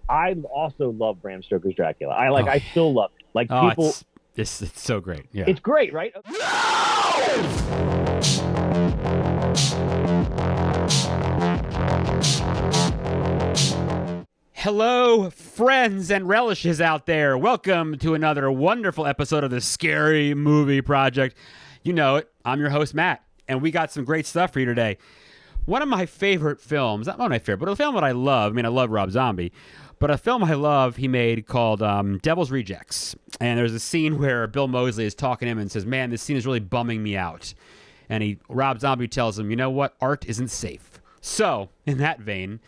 I also love Bram Stoker's Dracula. Oh, I still love it. Like oh, people, it's so great. Yeah. it's great, right? Hello, friends and relishes out there. Welcome to another wonderful episode of the Scary Movie Project. You know it. I'm your host, Matt, and we got some great stuff for you today. One of my favorite films, not one of my favorite, but a film that I love. I mean, I love Rob Zombie, but a film I love he made called Devil's Rejects. And there's a scene where Bill Moseley is talking to him and says, "Man, this scene is really bumming me out." And Rob Zombie tells him, "You know what? Art isn't safe." So, in that vein,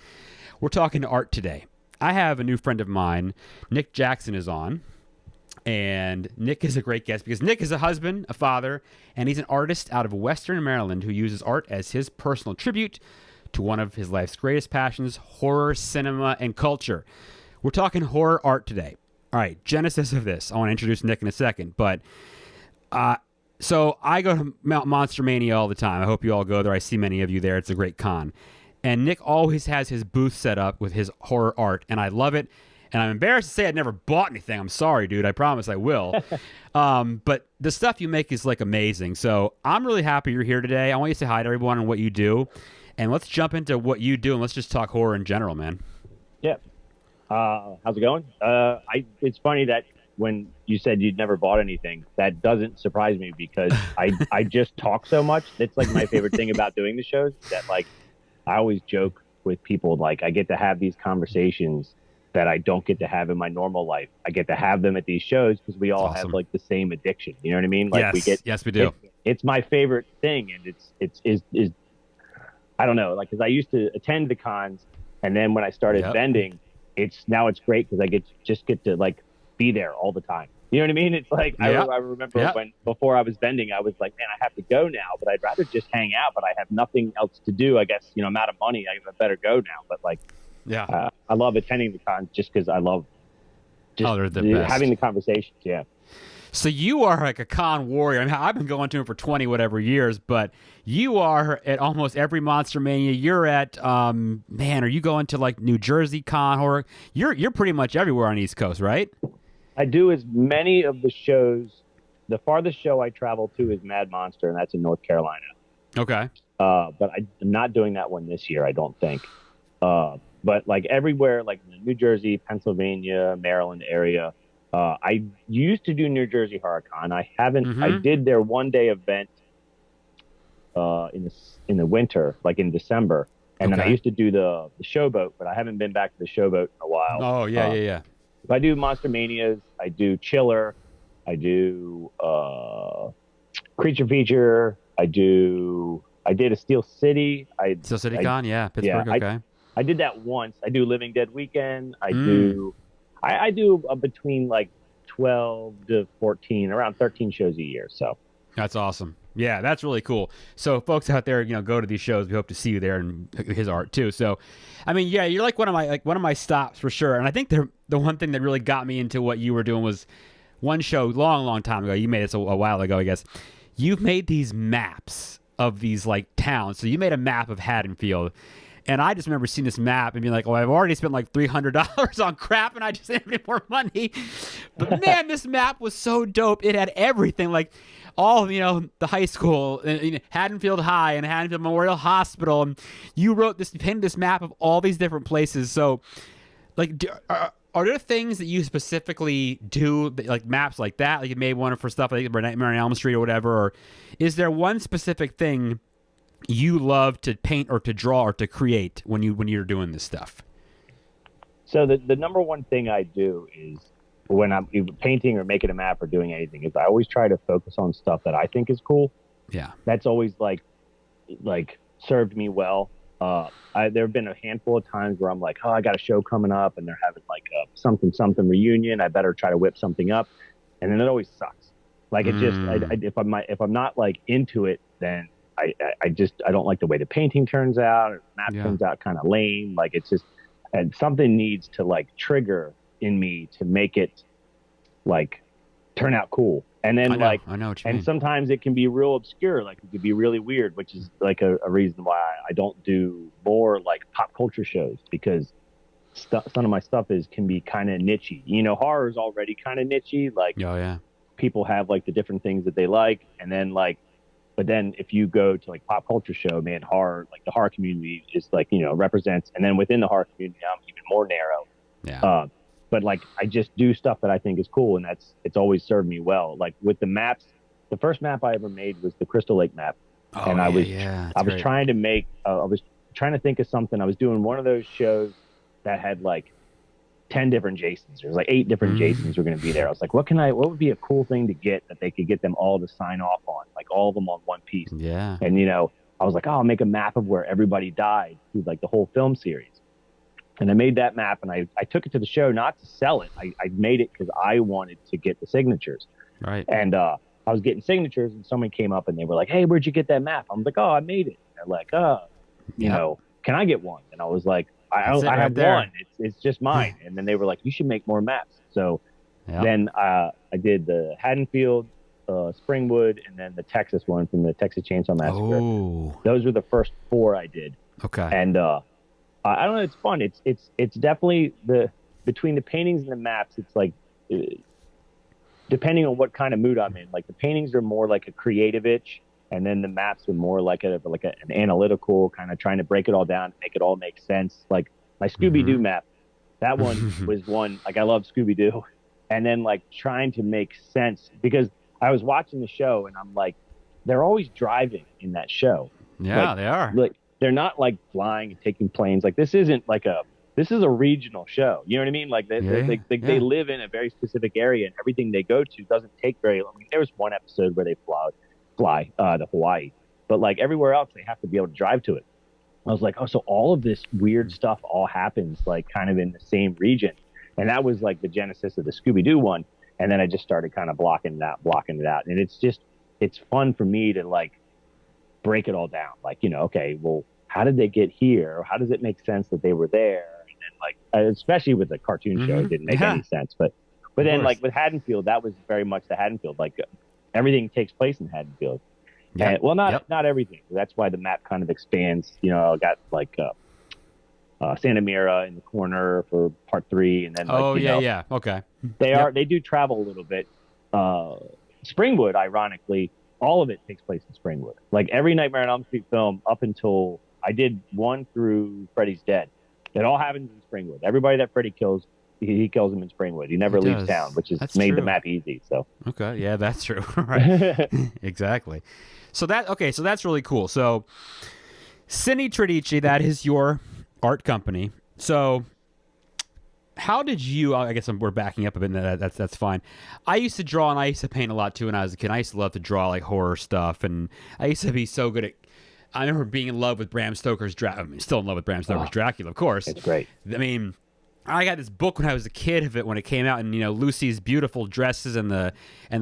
we're talking to art today. I have a new friend of mine, Nick Jackson, is on. And Nick is a great guest because Nick is a husband, a father, and he's an artist out of Western Maryland who uses art as his personal tribute to one of his life's greatest passions, horror, cinema, and culture. We're talking horror art today. All right, genesis of this. I want to introduce Nick in a second, but so I go to Monstermania all the time. I hope you all go there. I see many of you there. It's a great con. And Nick always has his booth set up with his horror art, and I love it. And I'm embarrassed to say I'd never bought anything. I'm sorry, dude. I promise I will. But the stuff you make is like amazing. So I'm really happy you're here today. I want you to say hi to everyone and what you do. And let's jump into what you do, and let's just talk horror in general, man. Yeah. How's it going? It's funny that when you said you'd never bought anything, that doesn't surprise me because I just talk so much. That's like my favorite thing about doing the shows, that like I always joke with people, like I get to have these conversations that I don't get to have in my normal life. I get to have them at these shows because we all have like the same addiction. You know what I mean? Like yes, we do. It's my favorite thing, and it's I don't know, like because I used to attend the cons, and then when I started vending, it's great because I get to like be there all the time. You know what I mean? It's like I remember when before I was vending, I was like, man, I have to go now, but I'd rather just hang out. But I have nothing else to do. I guess I'm out of money. I better go now. But like, I love attending the cons just because I love just having the conversations. Yeah. So you are like a con warrior. I mean, I've been going to them for 20 whatever years, but you are at almost every Monstermania. You're at man, are you going to like New Jersey con horror? You're pretty much everywhere on East Coast, right? I do as many of the shows. The farthest show I travel to is Mad Monster, and that's in North Carolina. Okay. But I'm not doing that one this year, I don't think. But like everywhere, like in the New Jersey, Pennsylvania, Maryland area, I used to do New Jersey Horror Con. I haven't. Mm-hmm. I did their one-day event in the winter, like in December, and then I used to do the Showboat, but I haven't been back to the Showboat in a while. Oh yeah. I do Monstermanias. I do Chiller. I do Creature Feature. I did a Steel City. Steel City Con, Pittsburgh. Yeah, okay. I did that once. I do Living Dead Weekend. I do between like 12 to 14, around 13 shows a year. So that's awesome. Yeah, that's really cool. So folks out there, go to these shows. We hope to see you there and his art too. So, I mean, yeah, you're like one of my stops for sure. And I think the one thing that really got me into what you were doing was one show long time ago. You made this a while ago, I guess. You've made these maps of these like towns. So you made a map of Haddonfield. And I just remember seeing this map and being like, "Oh, I've already spent like $300 on crap, and I just didn't have any more money." But man, this map was so dope. It had everything, like all the high school, Haddonfield High and Haddonfield Memorial Hospital. And you painted this map of all these different places. So, like, are there things that you specifically do, like maps like that? Like you made one for stuff like Nightmare on Elm Street or whatever. Or is there one specific thing you love to paint or to draw or to create when you're doing this stuff? So the number one thing I do is when I'm either painting or making a map or doing anything is I always try to focus on stuff that I think is cool. Yeah. That's always like served me well. There have been a handful of times where I'm like, oh, I got a show coming up and they're having like a something reunion. I better try to whip something up. And then it always sucks. Like it just, if I'm not like into it, then I don't like the way the painting turns out. Or the map turns out kind of lame. Like it's just, and something needs to like trigger in me to make it like turn out cool. And then I know what you mean. Sometimes it can be real obscure. Like it could be really weird, which is like a reason why I don't do more like pop culture shows, because some of my stuff can be kind of nichey. You know, horror is already kind of nichey. Like, oh yeah, people have like the different things that they like, and then like, but then if you go to like pop culture show, man, horror, like the horror community is like, you know, represents, and then within the horror community, I'm even more narrow. Yeah. But like, I just do stuff that I think is cool, and it's always served me well. Like with the maps, the first map I ever made was the Crystal Lake map, and I was trying to make, I was trying to think of something. I was doing one of those shows that had like 10 different Jasons. There's like 8 different Jasons were going to be there. I was like, what would be a cool thing to get that they could get them all to sign off on, like all of them on one piece. Yeah. And, you know, I was like, oh, I'll make a map of where everybody died through like the whole film series. And I made that map, and I took it to the show, not to sell it. I made it because I wanted to get the signatures. Right. And I was getting signatures, and someone came up and they were like, hey, where'd you get that map? I'm like, oh, I made it. And they're like, you know, can I get one? And I was like, I have one. It's just mine. And then they were like, you should make more maps. So then I did the Haddonfield, Springwood, and then the Texas one from the Texas Chainsaw Massacre. Oh. Those were the first 4 I did. Okay. And I don't know, it's fun. It's definitely between the paintings and the maps, it's like depending on what kind of mood I'm in. Like the paintings are more like a creative itch, and then the maps are more like an analytical kind of trying to break it all down, make it all make sense. Like my Scooby-Doo map, that one was one, like I love Scooby-Doo. And then like trying to make sense, because I was watching the show and I'm like, they're always driving in that show. Yeah, like, they are. Like they're not like flying and taking planes. Like this is a regional show. You know what I mean? Like they live in a very specific area, and everything they go to doesn't take very long. I mean, there was one episode where they fly to Hawaii, but like everywhere else they have to be able to drive to it. I was like, oh, so all of this weird stuff all happens like kind of in the same region. And that was like the genesis of the Scooby-Doo one. And then I just started kind of blocking it out. And it's fun for me to like break it all down. Like, you know, okay, well, how did they get here? How does it make sense that they were there? And then like, especially with the cartoon show, it didn't make any sense. But then like with Haddonfield, that was very much the Haddonfield. Like everything takes place in Haddonfield. Yeah. Well, not everything. That's why the map kind of expands. You know, I got like Santa Mira in the corner for part 3, and then like, okay. They do travel a little bit. Springwood, ironically, all of it takes place in Springwood. Like every Nightmare on Elm Street film up until I did 1 through Freddy's Dead, it all happens in Springwood. Everybody that Freddy kills, he kills him in Springwood. He never leaves town, which has made the map easy. So okay, yeah, that's true. Right, exactly. So that's really cool. So CineTredici, that is your art company. So how did you, I guess we're backing up a bit, and that's fine. I used to draw and I used to paint a lot too when I was a kid. I used to love to draw like horror stuff, and I used to be so good at, I remember being in love with Bram Stoker's Dracula. I mean, still in love with Bram Stoker's Dracula, of course. It's great. I mean, I got this book when I was a kid of it when it came out, and you know Lucy's beautiful dresses and the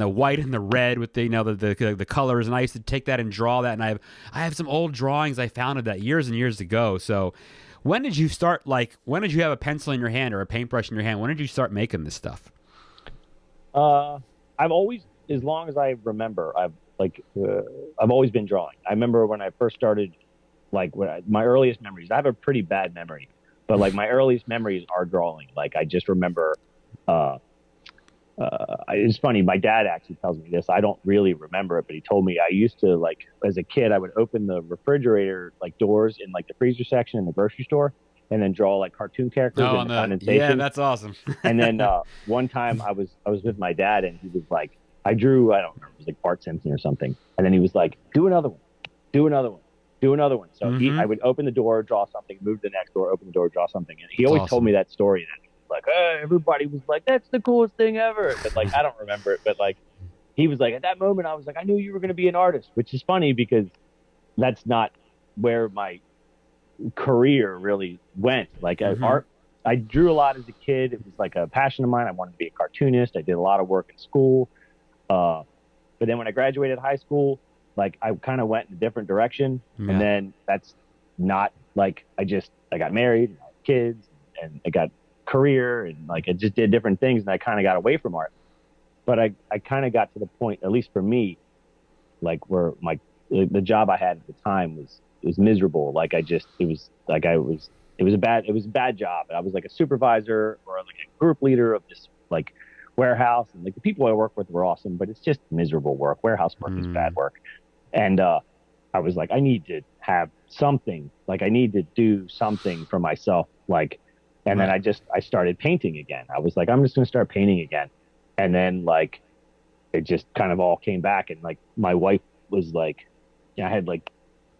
white and the red with the the colors, and I used to take that and draw that, and I have some old drawings I found of that years and years ago. So when did you start? Like, when did you have a pencil in your hand or a paintbrush in your hand? When did you start making this stuff? I've always, as long as I remember, I've always been drawing. I remember when I first started, like my earliest memories. I have a pretty bad memory. But like my earliest memories are drawing. Like I just remember, it's funny. My dad actually tells me this. I don't really remember it, but he told me I used to, like, as a kid, I would open the refrigerator like doors in like the freezer section in the grocery store, and then draw like cartoon characters in the condensation. Yeah, that's awesome. And then one time I was with my dad, and he was like, I drew, I don't remember, it was like Bart Simpson or something, and then he was like, do another one, do another one. Do another one. So I would open the door, draw something, move to the next door, open the door, draw something. And he always told me that story. And he was like, everybody was like, that's the coolest thing ever. But like, I don't remember it. But like, he was like, at that moment, I was like, I knew you were going to be an artist, which is funny because that's not where my career really went. Like art, I drew a lot as a kid. It was like a passion of mine. I wanted to be a cartoonist. I did a lot of work in school. But then when I graduated high school, like I kind of went in a different direction, and then that's not like I got married, and I had kids, and I got career, and like I just did different things, and I kind of got away from art. But I kind of got to the point, at least for me, like where the job I had at the time was miserable. Like it was like I was it was a bad job. I was like a supervisor or like a group leader of this like warehouse, and like the people I work with were awesome, but it's just miserable work. Warehouse work is bad work. And I was like, I need to have something, like I need to do something for myself. Like, and then I started painting again. I was like, I'm just going to start painting again. And then like, it just kind of all came back. And like, my wife was like, I had like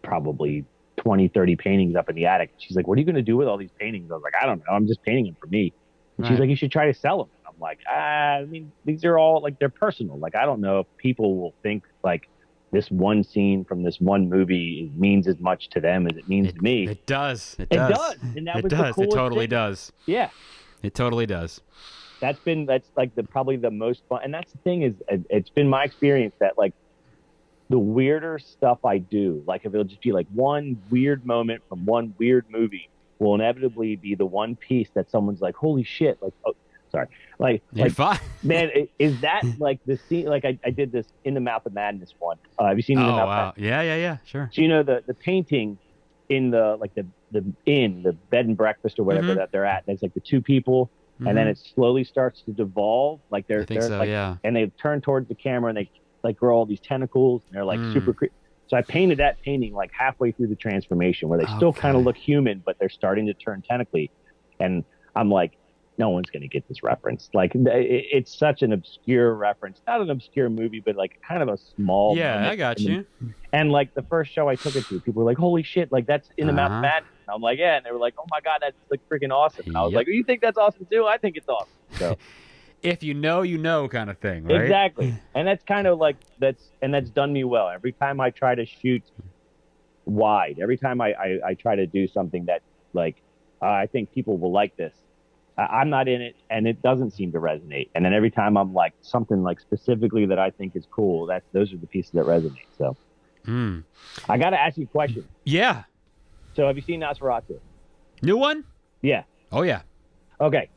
probably 20, 30 paintings up in the attic. She's like, what are you going to do with all these paintings? I was like, I don't know. I'm just painting them for me. And she's like, you should try to sell them. And I'm like, I mean, these are all like, they're personal. Like, I don't know if people will think like this one scene from this one movie means as much to them as it means to me. It does. It does. And that was the coolest It totally thing. does. Yeah. It totally does. That's like probably the most fun. And that's the thing is, it's been my experience that like the weirder stuff I do, like if it'll just be like one weird moment from one weird movie, will inevitably be the one piece that someone's like, holy shit, like, oh, sorry. Like fine. Man, is that like the scene? Like I did this In the Mouth of Madness one. Have you seen In the Mouth of Madness? Yeah, sure. So, you know, the painting in the, like the bed and breakfast or whatever that they're at, there's like the two people, and then it slowly starts to devolve. Like they're like, and they turn towards the camera and they like grow all these tentacles and they're like super creepy. So I painted that painting like halfway through the transformation where they still kind of look human, but they're starting to turn tentacly. And I'm like, no one's going to get this reference. Like it's such an obscure reference, not an obscure movie, but like kind of a small. Yeah, I got you. And like the first show I took it to, people were like, holy shit, like that's In the Mouth of Madness. And I'm like, yeah. And they were like, oh my God, that's like freaking awesome. And I was like, oh, you think that's awesome too? I think it's awesome. So if you know kind of thing, right? Exactly. And that's kind of like, that's done me well. Every time I try to shoot wide, every time I try to do something that like, I think people will like this, I'm not in it and it doesn't seem to resonate. And then every time I'm like something like specifically that I think is cool, those are the pieces that resonate. So I got to ask you a question. Yeah. So have you seen Nosferatu? New one? Yeah. Oh yeah. Okay.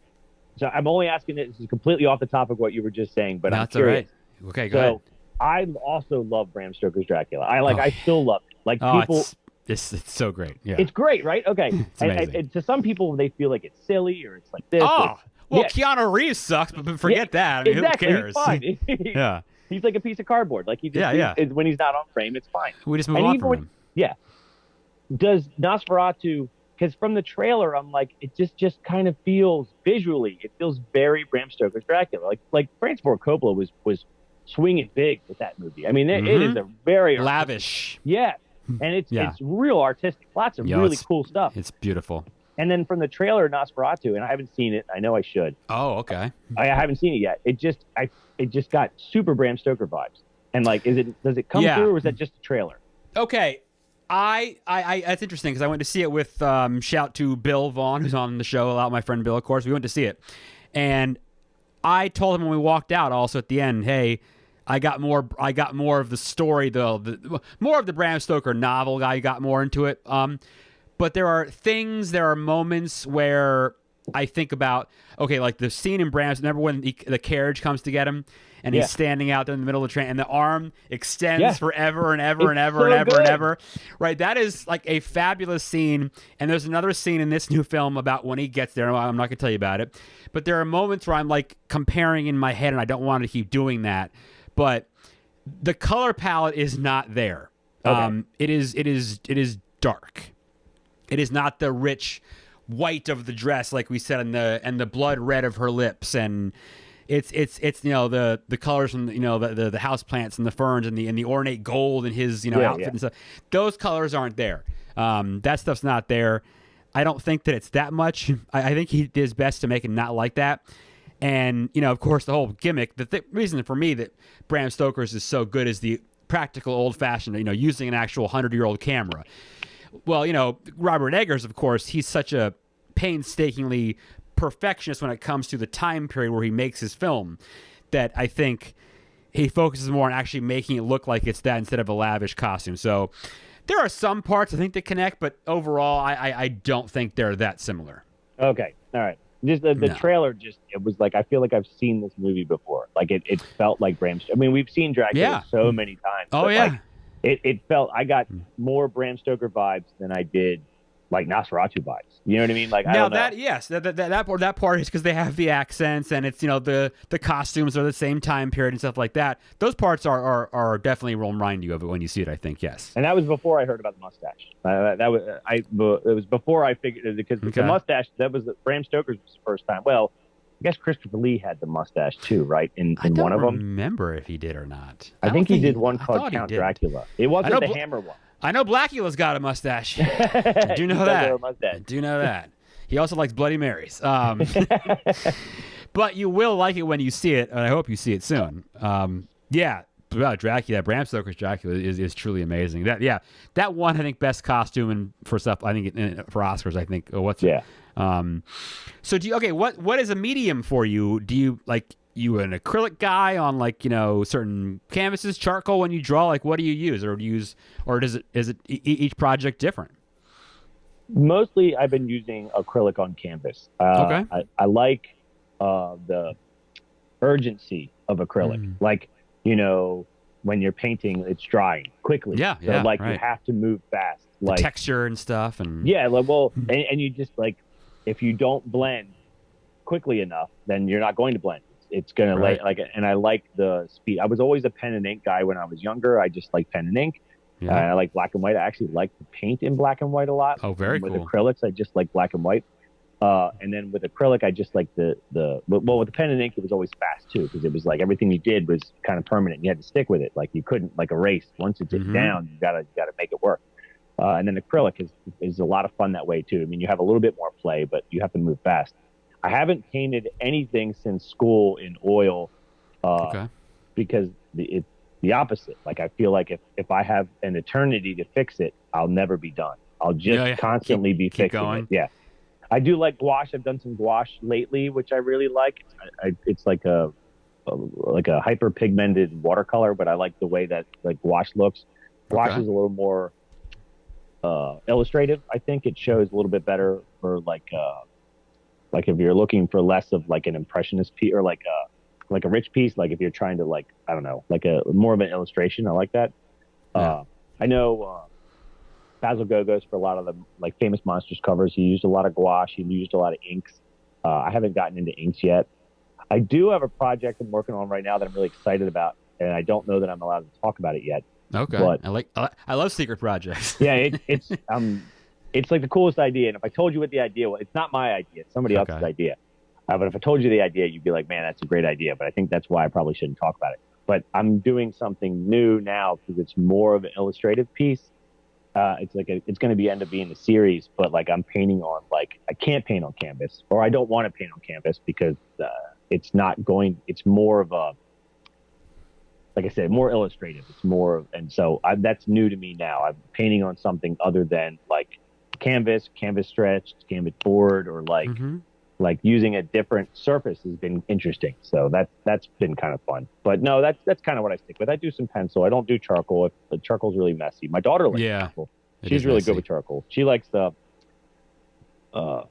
So I'm only asking this is completely off the topic of what you were just saying, but I'm curious. All right. Okay, go ahead. I also love Bram Stoker's Dracula. I still love it. Like people, it's so great. Yeah, it's great, right? Okay. It's amazing. And to some people, they feel like it's silly or it's like this. Well, Keanu Reeves sucks, but forget that. I mean, exactly. Who cares? He's fine. Yeah. He's like a piece of cardboard. Like when he's not on frame, it's fine. We just move on from him. Yeah. Does Nosferatu? Because from the trailer, I'm like, it just kind of feels visually, it feels very Bram Stoker's Dracula. Like Francis Ford Coppola was swinging big with that movie. I mean, it is a very lavish. Yeah, and it's real artistic. Lots of really cool stuff. It's beautiful. And then from the trailer, Nosferatu, and I haven't seen it. I know I should. Oh, okay. I haven't seen it yet. It just got super Bram Stoker vibes. And like, does it come through, or is that just a trailer? Okay. I that's interesting because I went to see it with shout to Bill Vaughn, who's on the show a lot. My friend Bill, of course. We went to see it, and I told him when we walked out, also at the end, hey, I got more of the story, the more of the Bram Stoker novel. I got more into it. But there are moments where I think about, okay, like the scene in Bram's. Remember when the carriage comes to get him, and he's standing out there in the middle of the train, and the arm extends forever and ever and ever and ever and ever. Right, that is like a fabulous scene. And there's another scene in this new film about when he gets there. I'm not going to tell you about it, but there are moments where I'm like comparing in my head, and I don't want to keep doing that. But the color palette is not there. Okay. It is dark. It is not the rich white of the dress, like we said, and the blood red of her lips, and it's the colors from the house plants and the ferns and the ornate gold in his outfit and stuff. Those colors aren't there. That stuff's not there. I don't think that it's that much. I think he did his best to make it not like that. And of course, the whole gimmick. The reason for me that Bram Stoker's is so good is the practical, old-fashioned, using an actual 100-year-old camera. Well, Robert Eggers, of course, he's such a painstakingly perfectionist when it comes to the time period where he makes his film that I think he focuses more on actually making it look like it's that instead of a lavish costume. So there are some parts I think that connect, but overall, I don't think they're that similar. Okay. All right. Just the trailer, it was like, I feel like I've seen this movie before. Like it felt like Bram Stoker. I mean, we've seen Dracula so many times. Oh, yeah. Like, it felt, I got more Bram Stoker vibes than I did like Nosferatu vibes. You know what I mean? Like, I now don't know. that part is because they have the accents and it's the costumes are the same time period and stuff like that. Those parts are definitely will remind you of it when you see it. I think yes. And that was before I heard about the mustache. It was before I figured, because the mustache, that was Bram Stoker's first time. Well, I guess Christopher Lee had the mustache too, right? In one of them. I don't remember if he did or not. I think he did one called Count Dracula. It wasn't the Hammer one. I know Blackula's got a mustache. I do know that. I do know that. He also likes Bloody Marys. But you will like it when you see it, and I hope you see it soon. Dracula, Bram Stoker's Dracula is truly amazing. That one, I think, best costume and for stuff. I think for Oscars, I think. So what is a medium for you? Do you like you an acrylic guy on certain canvases, charcoal when you draw? Like, what do you use, or is it each project different? Mostly, I've been using acrylic on canvas. Okay. I like the urgency of acrylic. Like, when you're painting, it's drying quickly. Yeah. You have to move fast. The texture and stuff, and and you just if you don't blend quickly enough, then you're not going to blend. It's gonna and I like the speed. I was always a pen and ink guy when I was younger. I just like pen and ink. Yeah. I like black and white. I actually like to paint in black and white a lot. Oh, very cool. With acrylics, I just like black and white. And then with acrylic, I just like with the pen and ink, it was always fast too, because it was like everything you did was kind of permanent. You had to stick with it. Like you couldn't erase. Once it's down, you gotta make it work. And then acrylic is a lot of fun that way too. I mean, you have a little bit more play, but you have to move fast. I haven't painted anything since school in oil, because it's the opposite. Like, I feel like if I have an eternity to fix it, I'll never be done. I'll just constantly be fixing it. Yeah. I do like gouache. I've done some gouache lately, which I really like. It's like a hyper pigmented watercolor, but I like the way that gouache looks. Gouache is a little more illustrative. I think it shows a little bit better for if you're looking for less of an impressionist piece, or like a rich piece. Like if you're trying to I don't know, a more of an illustration. I like that. I know Basil Gogos, for a lot of the famous Monsters covers, he used a lot of gouache. He used a lot of inks. I haven't gotten into inks yet. I do have a project I'm working on right now that I'm really excited about, and I don't know that I'm allowed to talk about it yet. Okay. But I love secret projects. Yeah, it's like the coolest idea. And if I told you what the idea was, it's not my idea. It's somebody else's idea. But if I told you the idea, you'd be like, man, that's a great idea. But I think that's why I probably shouldn't talk about it. But I'm doing something new now because it's more of an illustrative piece. It's going to end up being a series, but I'm painting on I can't paint on canvas, or I don't want to paint on canvas because it's more of a, like I said, more illustrative. It's more, and so that's new to me now. I'm painting on something other than canvas stretched, canvas board, or using a different surface has been interesting. So that's been kind of fun. But no, that's kind of what I stick with. I do some pencil. I don't do charcoal. The charcoal's really messy. My daughter likes charcoal. She's really good with charcoal. She likes the oil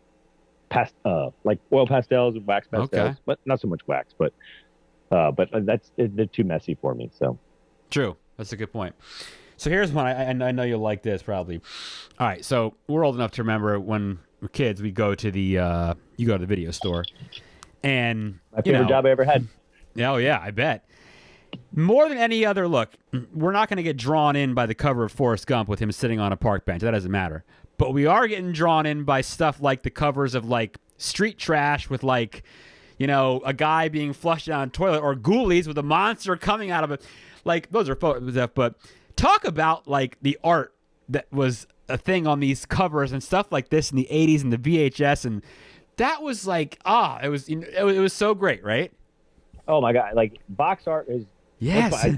pastels and wax pastels, but not so much wax. But they're too messy for me. So true. That's a good point. So here's one. I know you'll like this probably. All right. So we're old enough to remember when we're kids, we go to the video store, and my favorite job I ever had. Oh yeah, I bet. More than any other, look, we're not going to get drawn in by the cover of Forrest Gump with him sitting on a park bench. That doesn't matter. But we are getting drawn in by stuff like the covers of Street Trash with a guy being flushed down a toilet, or Ghoulies with a monster coming out of it. Those are photos, but talk about the art that was a thing on these covers and stuff like this in the 80s and the VHS, and that was it was so great, right? Oh my god, box art is I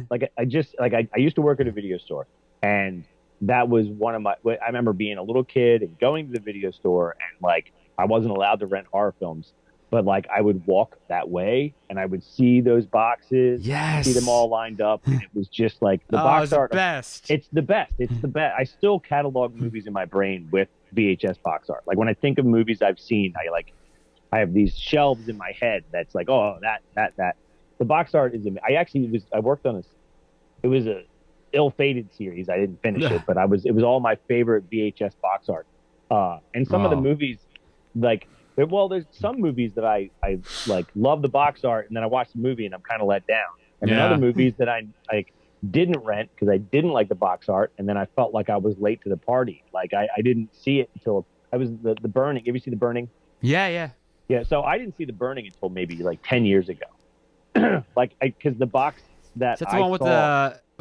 used to work at a video store, and that was one of my. I remember being a little kid and going to the video store, and I wasn't allowed to rent horror films, but I would walk that way and I would see those boxes, see them all lined up, and it was just the box art. Best. It's the best. It's the best. I still catalog movies in my brain with VHS box art. When I think of movies I've seen, I have these shelves in my head that's that. The box art is. I worked on it was a ill-fated series. I didn't finish it, but it was all my favorite VHS box art. And some of the movies, like, there's some movies that I like love the box art, and then I watch the movie and I'm kind of let down. And then other movies that I like didn't rent because I didn't like the box art, and then I felt like I was late to the party. Like I didn't see it until I was the Burning. Have you seen the Burning? Yeah. So I didn't see the Burning until maybe like 10 years ago. Like because the box that that's the one with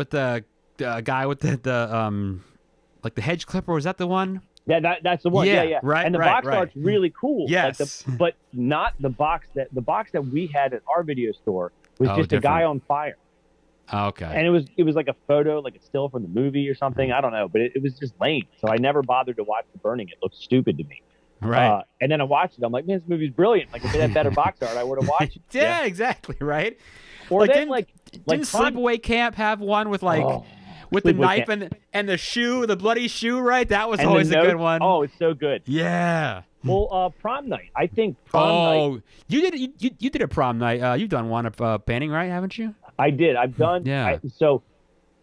the guy with the like the hedge clipper. Was that the one? Yeah, that's the one. Yeah. Right. And the box art's really cool. Yes. Like but not the box that we had at our video store was just different. A guy on fire. Okay. And it was like a photo, like a still from the movie or something. I don't know, but it was just lame. So I never bothered to watch The Burning. It looked stupid to me. Right. And then I watched it. I'm like, man, this movie's brilliant. Like if it had better box art, I would have watched it. Yeah, exactly. Right. Or like, then didn't Sleepaway Camp have one with like with the knife and the shoe, the bloody shoe? Right. That was always a good one. Oh, it's so good. Yeah. Well, prom night. I think prom night. You did a prom night. You've done one of painting, right? Haven't you? I did. I've done. Yeah. So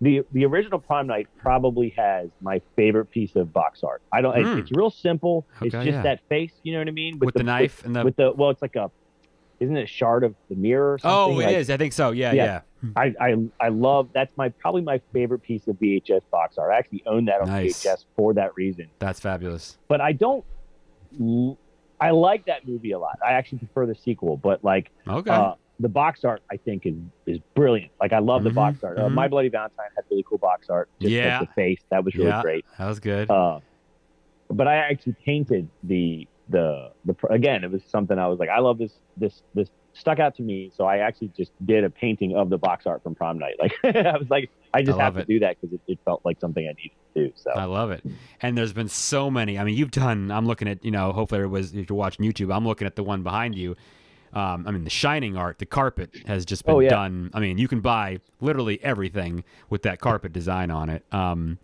the original prom night probably has my favorite piece of box art. I don't. It's real simple. It's just that face. You know what I mean? With the knife and the well, it's like isn't it a shard of the mirror or something? Oh, it is. I think so. Yeah. I love. That's probably my favorite piece of VHS box art. I actually own that on VHS for that reason. That's fabulous. But I don't. I like that movie a lot. I actually prefer the sequel, but like the box art I think is brilliant. Like I love the box art. My Bloody Valentine had really cool box art. Just like the face, that was really great. That was good. But I actually painted the again. It was something I was like, I love this stuck out to me. So I actually just did a painting of the box art from prom night. Like I was like, I just have to do that because it felt like something I needed to do. So I love it. And there's been so many. I mean, you've done. I'm looking at hopefully if you're watching YouTube, I'm looking at the one behind you. I mean, the Shining art, the carpet has just been done. I mean, you can buy literally everything with that carpet design on it. But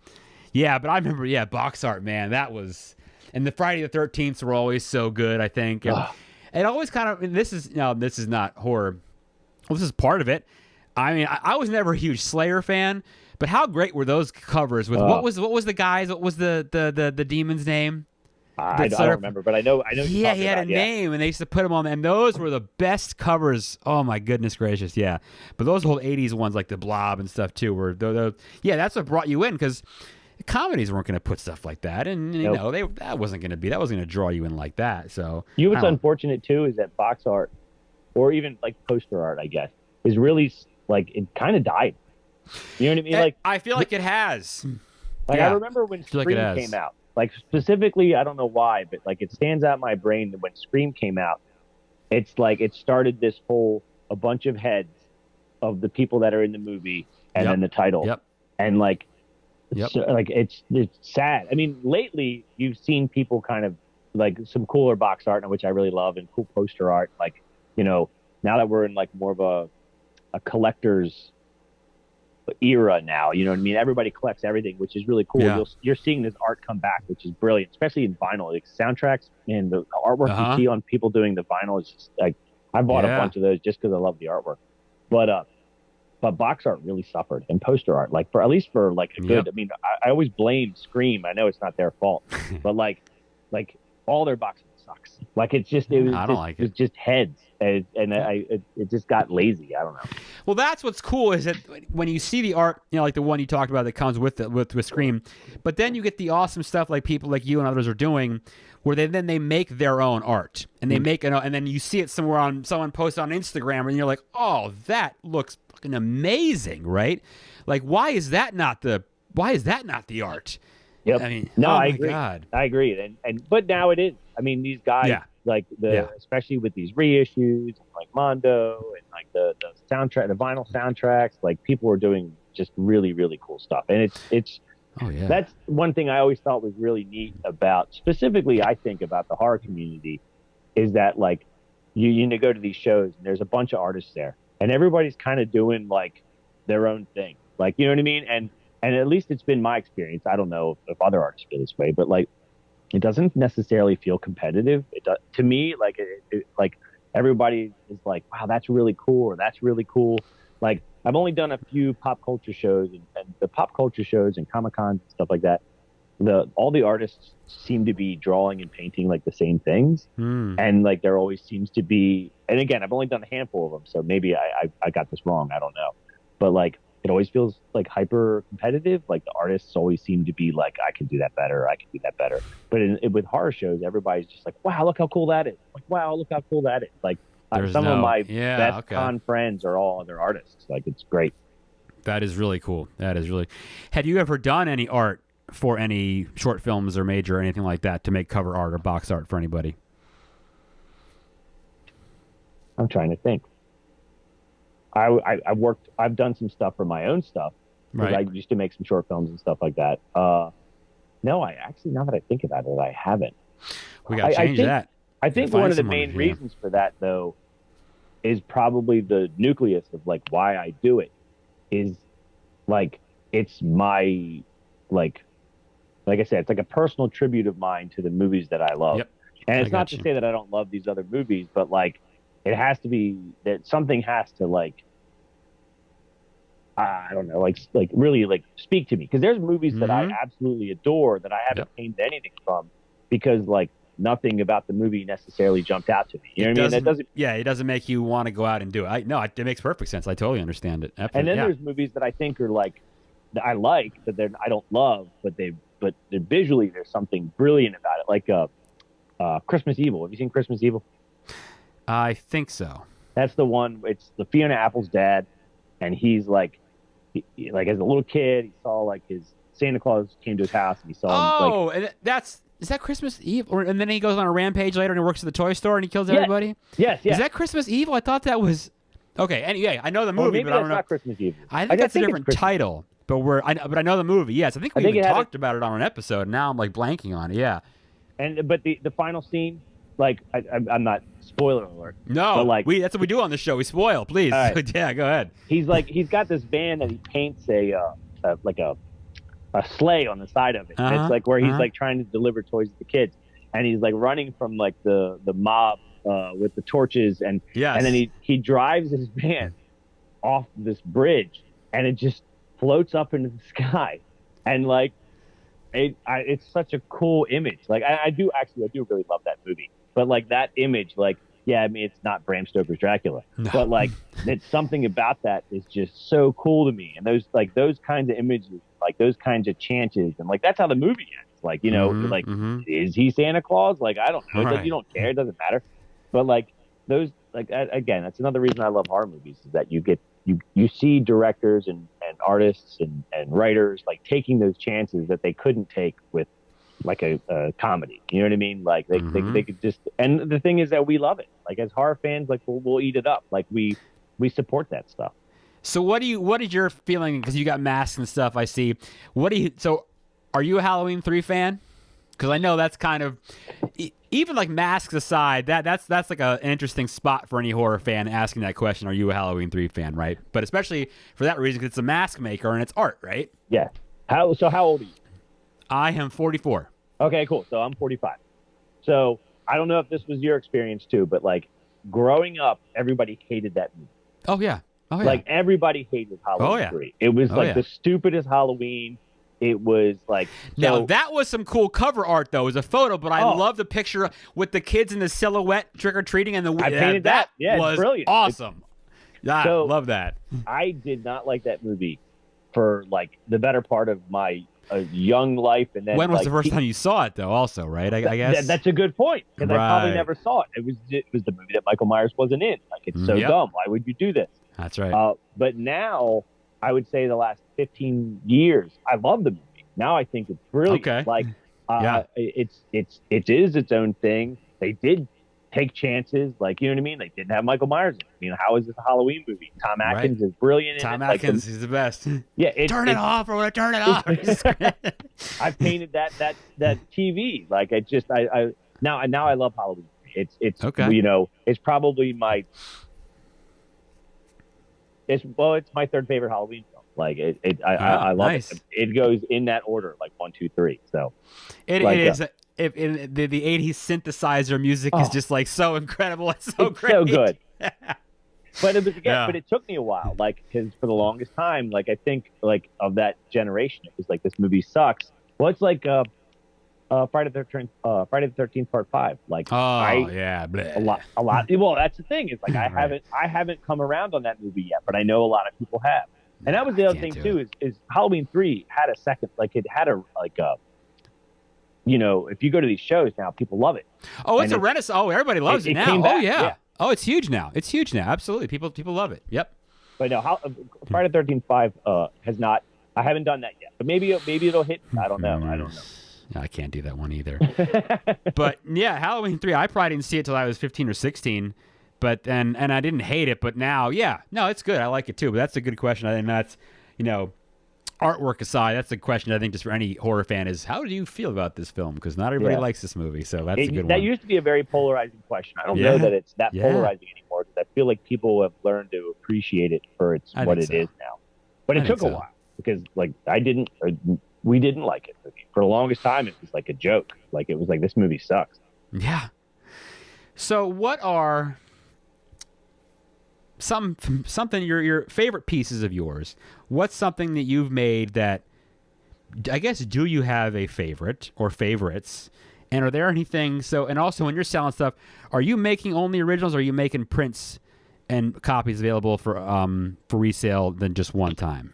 I remember, box art, man, that was, and the Friday the 13th were always so good, I think. And it always kind of, this is not horror. Well, this is part of it. I mean, I was never a huge Slayer fan, but how great were those covers with, what was the guys, what was the demon's name? I don't remember, but I know. Yeah, he had a name, and they used to put him on, and those were the best covers. Oh my goodness gracious, yeah. But those whole '80s ones, like the Blob and stuff too, were that's what brought you in because comedies weren't going to put stuff like that, and that wasn't going to draw you in like that. So what's unfortunate too is that box art, or even like poster art, I guess, is really like it kind of died. You know what I mean? Like I feel like it has. Like I remember when Scream came out. Like specifically, I don't know why, but like it stands out in my brain that when Scream came out, it's like it started this whole a bunch of heads of the people that are in the movie and then the title. Yep. And like, it's sad. I mean, lately you've seen people kind of like some cooler box art, which I really love, and cool poster art. Like, now that we're in like more of a collector's era now, you know what I mean? Everybody collects everything, which is really cool. You're seeing this art come back, which is brilliant, especially in vinyl. Like soundtracks and the artwork you see on people doing the vinyl is just like I bought a bunch of those just because I love the artwork. But box art really suffered, and poster art, like at least for like a good. I mean, I always blame Scream. I know it's not their fault, but like all their box art sucks. Like it's just it's just heads. And it just got lazy. I don't know. Well, that's what's cool is that when you see the art, like the one you talked about that comes with Scream, but then you get the awesome stuff like people like you and others are doing, where they make their own art and they make and then you see it somewhere on someone posts on Instagram and you're like, oh, that looks fucking amazing, right? Like, why is that not the art? Yep. I mean, I agree. God. I agree. But now it is. I mean, these guys. Yeah. Like especially with these reissues, like Mondo and like the soundtrack, the vinyl soundtracks, like people are doing just really, really cool stuff. And it's that's one thing I always thought was really neat about, specifically, I think about the horror community, is that like you go to these shows and there's a bunch of artists there, and everybody's kind of doing like their own thing, like you know what I mean. And at least it's been my experience. I don't know if other artists feel this way, but like. It doesn't necessarily feel competitive. It does, to me, like like everybody is like, wow, that's really cool, or that's really cool. Like I've only done a few pop culture shows, and the pop culture shows and Comic-Cons and stuff like that. all the artists seem to be drawing and painting like the same things, and like there always seems to be. And again, I've only done a handful of them, so maybe I got this wrong. I don't know, but like it always feels like hyper competitive. Like the artists always seem to be like, I can do that better. I can do that better. But with horror shows, everybody's just like, wow, look how cool that is. Like, wow, look how cool that is. Like some of my best con friends are all other artists. Like it's great. That is really cool. Had you ever done any art for any short films or major or anything like that to make cover art or box art for anybody? I'm trying to think. I've done some stuff for my own stuff. Right. I used to make some short films and stuff like that. No, now that I think about it, I haven't. We got to change that. I think one of the main reasons for that, though, is probably the nucleus of like why I do it is like, it's my, like I said, it's like a personal tribute of mine to the movies that I love. Yep. And it's not to say that I don't love these other movies, but like, it has to be that something has to like, I don't know, like really like speak to me. Because there's movies that I absolutely adore that I haven't painted anything from because like nothing about the movie necessarily jumped out to me. You know what I mean? That doesn't. Yeah, it doesn't make you want to go out and do it. It makes perfect sense. I totally understand it. Absolutely. And then there's movies that I think are like that I like, but I don't love, but visually there's something brilliant about it. Like Christmas Evil. Have you seen Christmas Evil? I think so. That's the one. It's the Fiona Apple's dad, and he's like, like as a little kid, he saw like his Santa Claus came to his house, and he saw him. And is that Christmas Eve? And then he goes on a rampage later and he works at the toy store and he kills everybody? Yes. Is that Christmas Evil? I thought that was... Okay, anyway, I know the movie, but I don't know. Not Christmas Evil. I think that's a different title, but I know the movie. Yes, I think we even talked about it on an episode. And now I'm like blanking on it. Yeah. But the final scene, like I'm not spoiler alert. No, but like that's what we do on the show. We spoil, please. Right. Yeah, go ahead. He's got this van that he paints a sleigh on the side of it. And it's like where he's like trying to deliver toys to the kids, and he's like running from like the mob with the torches, and then he drives his van off this bridge, and it just floats up into the sky, and like it's such a cool image. Like I do really love that movie, but like that image, like I mean it's not Bram Stoker's Dracula, but like it's something about that is just so cool to me, and those kinds of images, like those kinds of chances, and like that's how the movie ends. Like is he Santa Claus? Like I don't know. Right. You don't care. It doesn't matter. But like those, like again, that's another reason I love horror movies is that you see directors and artists and writers like taking those chances that they couldn't take with like a comedy. You know what I mean? Like they could just. And the thing is that we love it. Like as horror fans, like we'll eat it up. Like we support that stuff. So what is your feeling? Because you got masks and stuff. I see. So are you a Halloween 3 fan? Because I know that's kind of, even like masks aside, that's like an interesting spot for any horror fan asking that question. Are you a Halloween 3 fan, right? But especially for that reason, because it's a mask maker and it's art, right? Yeah. How old are you? I am 44. Okay, cool. So I'm 45. So I don't know if this was your experience too, but like growing up, everybody hated that movie. Oh yeah. Like everybody hated Halloween 3. It was the stupidest Halloween. It was like now that was some cool cover art though. It was a photo, but I love the picture with the kids in the silhouette trick or treating and I painted that. Yeah, was it's brilliant. Awesome. Love that. I did not like that movie for like the better part of my young life, and then when was the first time you saw it though? Also, right? I guess that's a good point because I probably never saw it. It was the movie that Michael Myers wasn't in. Like it's so dumb. Why would you do this? That's right. But now I would say the last 15 years, I love the movie. Now I think it's brilliant. Okay. Like, it is its own thing. They did take chances. Like, you know what I mean? They didn't have Michael Myers in it. I mean, how is this a Halloween movie? Tom Atkins is brilliant. Tom Atkins is the best. Yeah. Turn it off or turn it off. I painted that TV. Like, now I love Halloween. It's okay. You know, it's probably it's my third favorite Halloween film. Like I love it. It goes in that order, like 1, 2, 3. So it is. If in the 80s synthesizer music is just like so incredible. It's great. So good. But it was but it took me a while, like because for the longest time, like I think like of that generation, it was like this movie sucks, Well, it's like Friday the 13th Part 5. Like yeah, a lot. Well, that's the thing. It's like I haven't come around on that movie yet, but I know a lot of people have. And that was the other thing too. Is Halloween 3 had a second, like it had a if you go to these shows now, people love it. Oh, it's a renaissance. Oh, everybody loves it now. Oh yeah. Oh, it's huge now. It's huge now. Absolutely, people love it. Yep. But no, Friday the 13th 5 has not. I haven't done that yet, but maybe it'll hit. I don't know. I can't do that one either. But yeah, Halloween 3, I probably didn't see it till I was 15 or 16. But and I didn't hate it, but now, yeah, no, it's good. I like it too. But that's a good question. I think that's, artwork aside, that's a question I think just for any horror fan is, how do you feel about this film? Because not everybody likes this movie, so that's a good one. That used to be a very polarizing question. I don't know that it's that polarizing anymore, because I feel like people have learned to appreciate it for what it is now. But it took a while, because we didn't like it. For the longest time, it was like a joke. Like, it was like, this movie sucks. Yeah. So what are something your favorite pieces of yours? What's something that you've made that, I guess, do you have a favorite or favorites? And are there anything, and also when you're selling stuff, are you making only originals, or are you making prints and copies available for resale than just one time?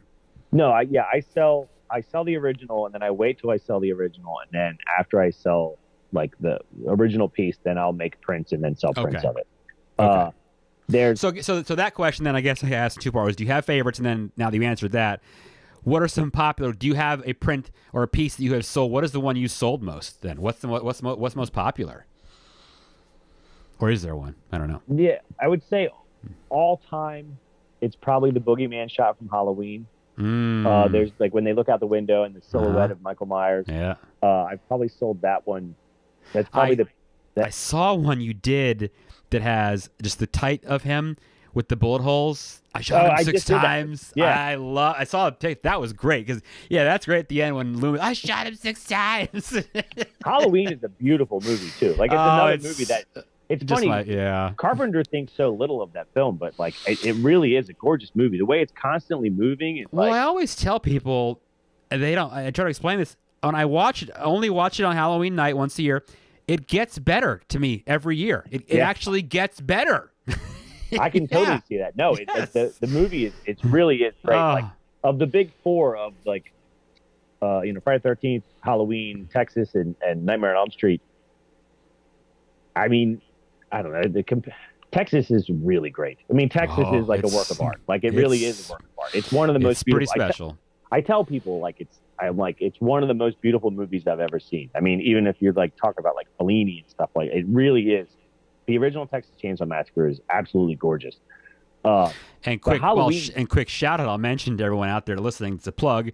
No, I sell the original, and then I wait till I sell the original, and then after I sell like the original piece, then I'll make prints and then sell prints of it. Okay. So that question then, I guess I asked two parts. Do you have favorites? And then now that you answered that, what are some popular? Do you have a print or a piece that you have sold? What is the one you sold most? Then what's most popular? Or is there one? I don't know. Yeah, I would say all time, it's probably the Boogeyman shot from Halloween. There's like when they look out the window and the silhouette of Michael Myers. Yeah. I've probably sold that one. That's probably I saw one you did that has just the tight of him with the bullet holes. I shot him 6 times. Yeah. I saw it take. That was great, because that's great at the end when Loomis, I shot him 6 times. Halloween is a beautiful movie too. Like, it's another movie that it's funny. Carpenter thinks so little of that film, but like it really is a gorgeous movie. The way it's constantly moving. Is I always tell people, and they don't. I try to explain this when I only watch it on Halloween night once a year. It gets better to me every year. It actually gets better. I can totally see that. No, the movie it really is great. Like, of the big four of like, Friday the 13th, Halloween, Texas, and Nightmare on Elm Street. I mean, I don't know. Texas is really great. I mean, Texas is like a work of art. Like, it really is a work of art. It's one of the most beautiful. It's pretty special. I tell people it's one of the most beautiful movies I've ever seen. I mean, even if you're like talking about like Fellini and stuff, like, it really is. The original Texas Chainsaw Massacre is absolutely gorgeous. And quick shout out, I'll mention to everyone out there listening, it's a plug.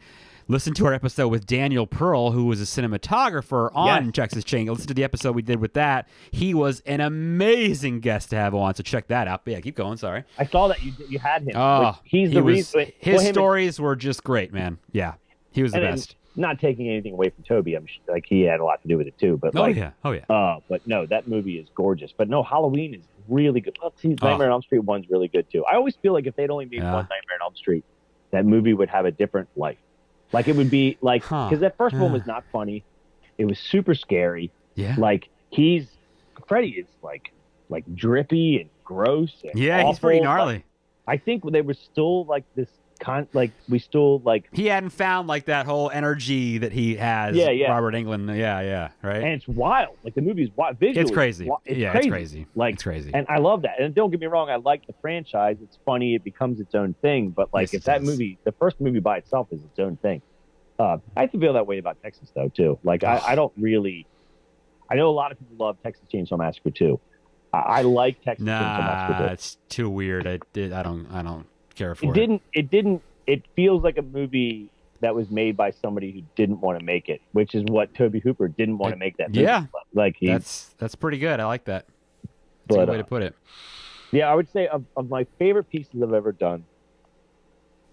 Listen to our episode with Daniel Pearl, who was a cinematographer on Texas Chainsaw. Listen to the episode we did with that. He was an amazing guest to have on, so check that out. But yeah, keep going. Sorry. I saw that you had him. His stories were just great, man. Yeah, he was the best. Not taking anything away from Toby, I'm sure, like, he had a lot to do with it too. But oh yeah. But no, that movie is gorgeous. But no, Halloween is really good. Let's see, Nightmare on Elm Street 1's really good too. I always feel like if they'd only made one Nightmare on Elm Street, that movie would have a different life. Like, it would be like, because that first one was not funny. It was super scary. Yeah. Like, Freddy is like drippy and gross. And awful. He's pretty gnarly. Like, I think they were still like this. He hadn't found like that whole energy that he has. Robert Englund. Right. And it's wild. Like, the movie's wild. Visually, it's crazy. It's crazy. Like, it's crazy. And I love that. And don't get me wrong, I like the franchise. It's funny. It becomes its own thing. But like, the first movie by itself is its own thing. I feel that way about Texas though too. Like, I don't really. I know a lot of people love Texas Chainsaw Massacre too. I like Texas Chainsaw Massacre too. It's too weird. I don't care for it. It feels like a movie that was made by somebody who didn't want to make it, which is what Toby Hooper didn't want to make that movie. Yeah. Like, that's pretty good. I like that. That's a good way to put it. Yeah, I would say of my favorite pieces I've ever done,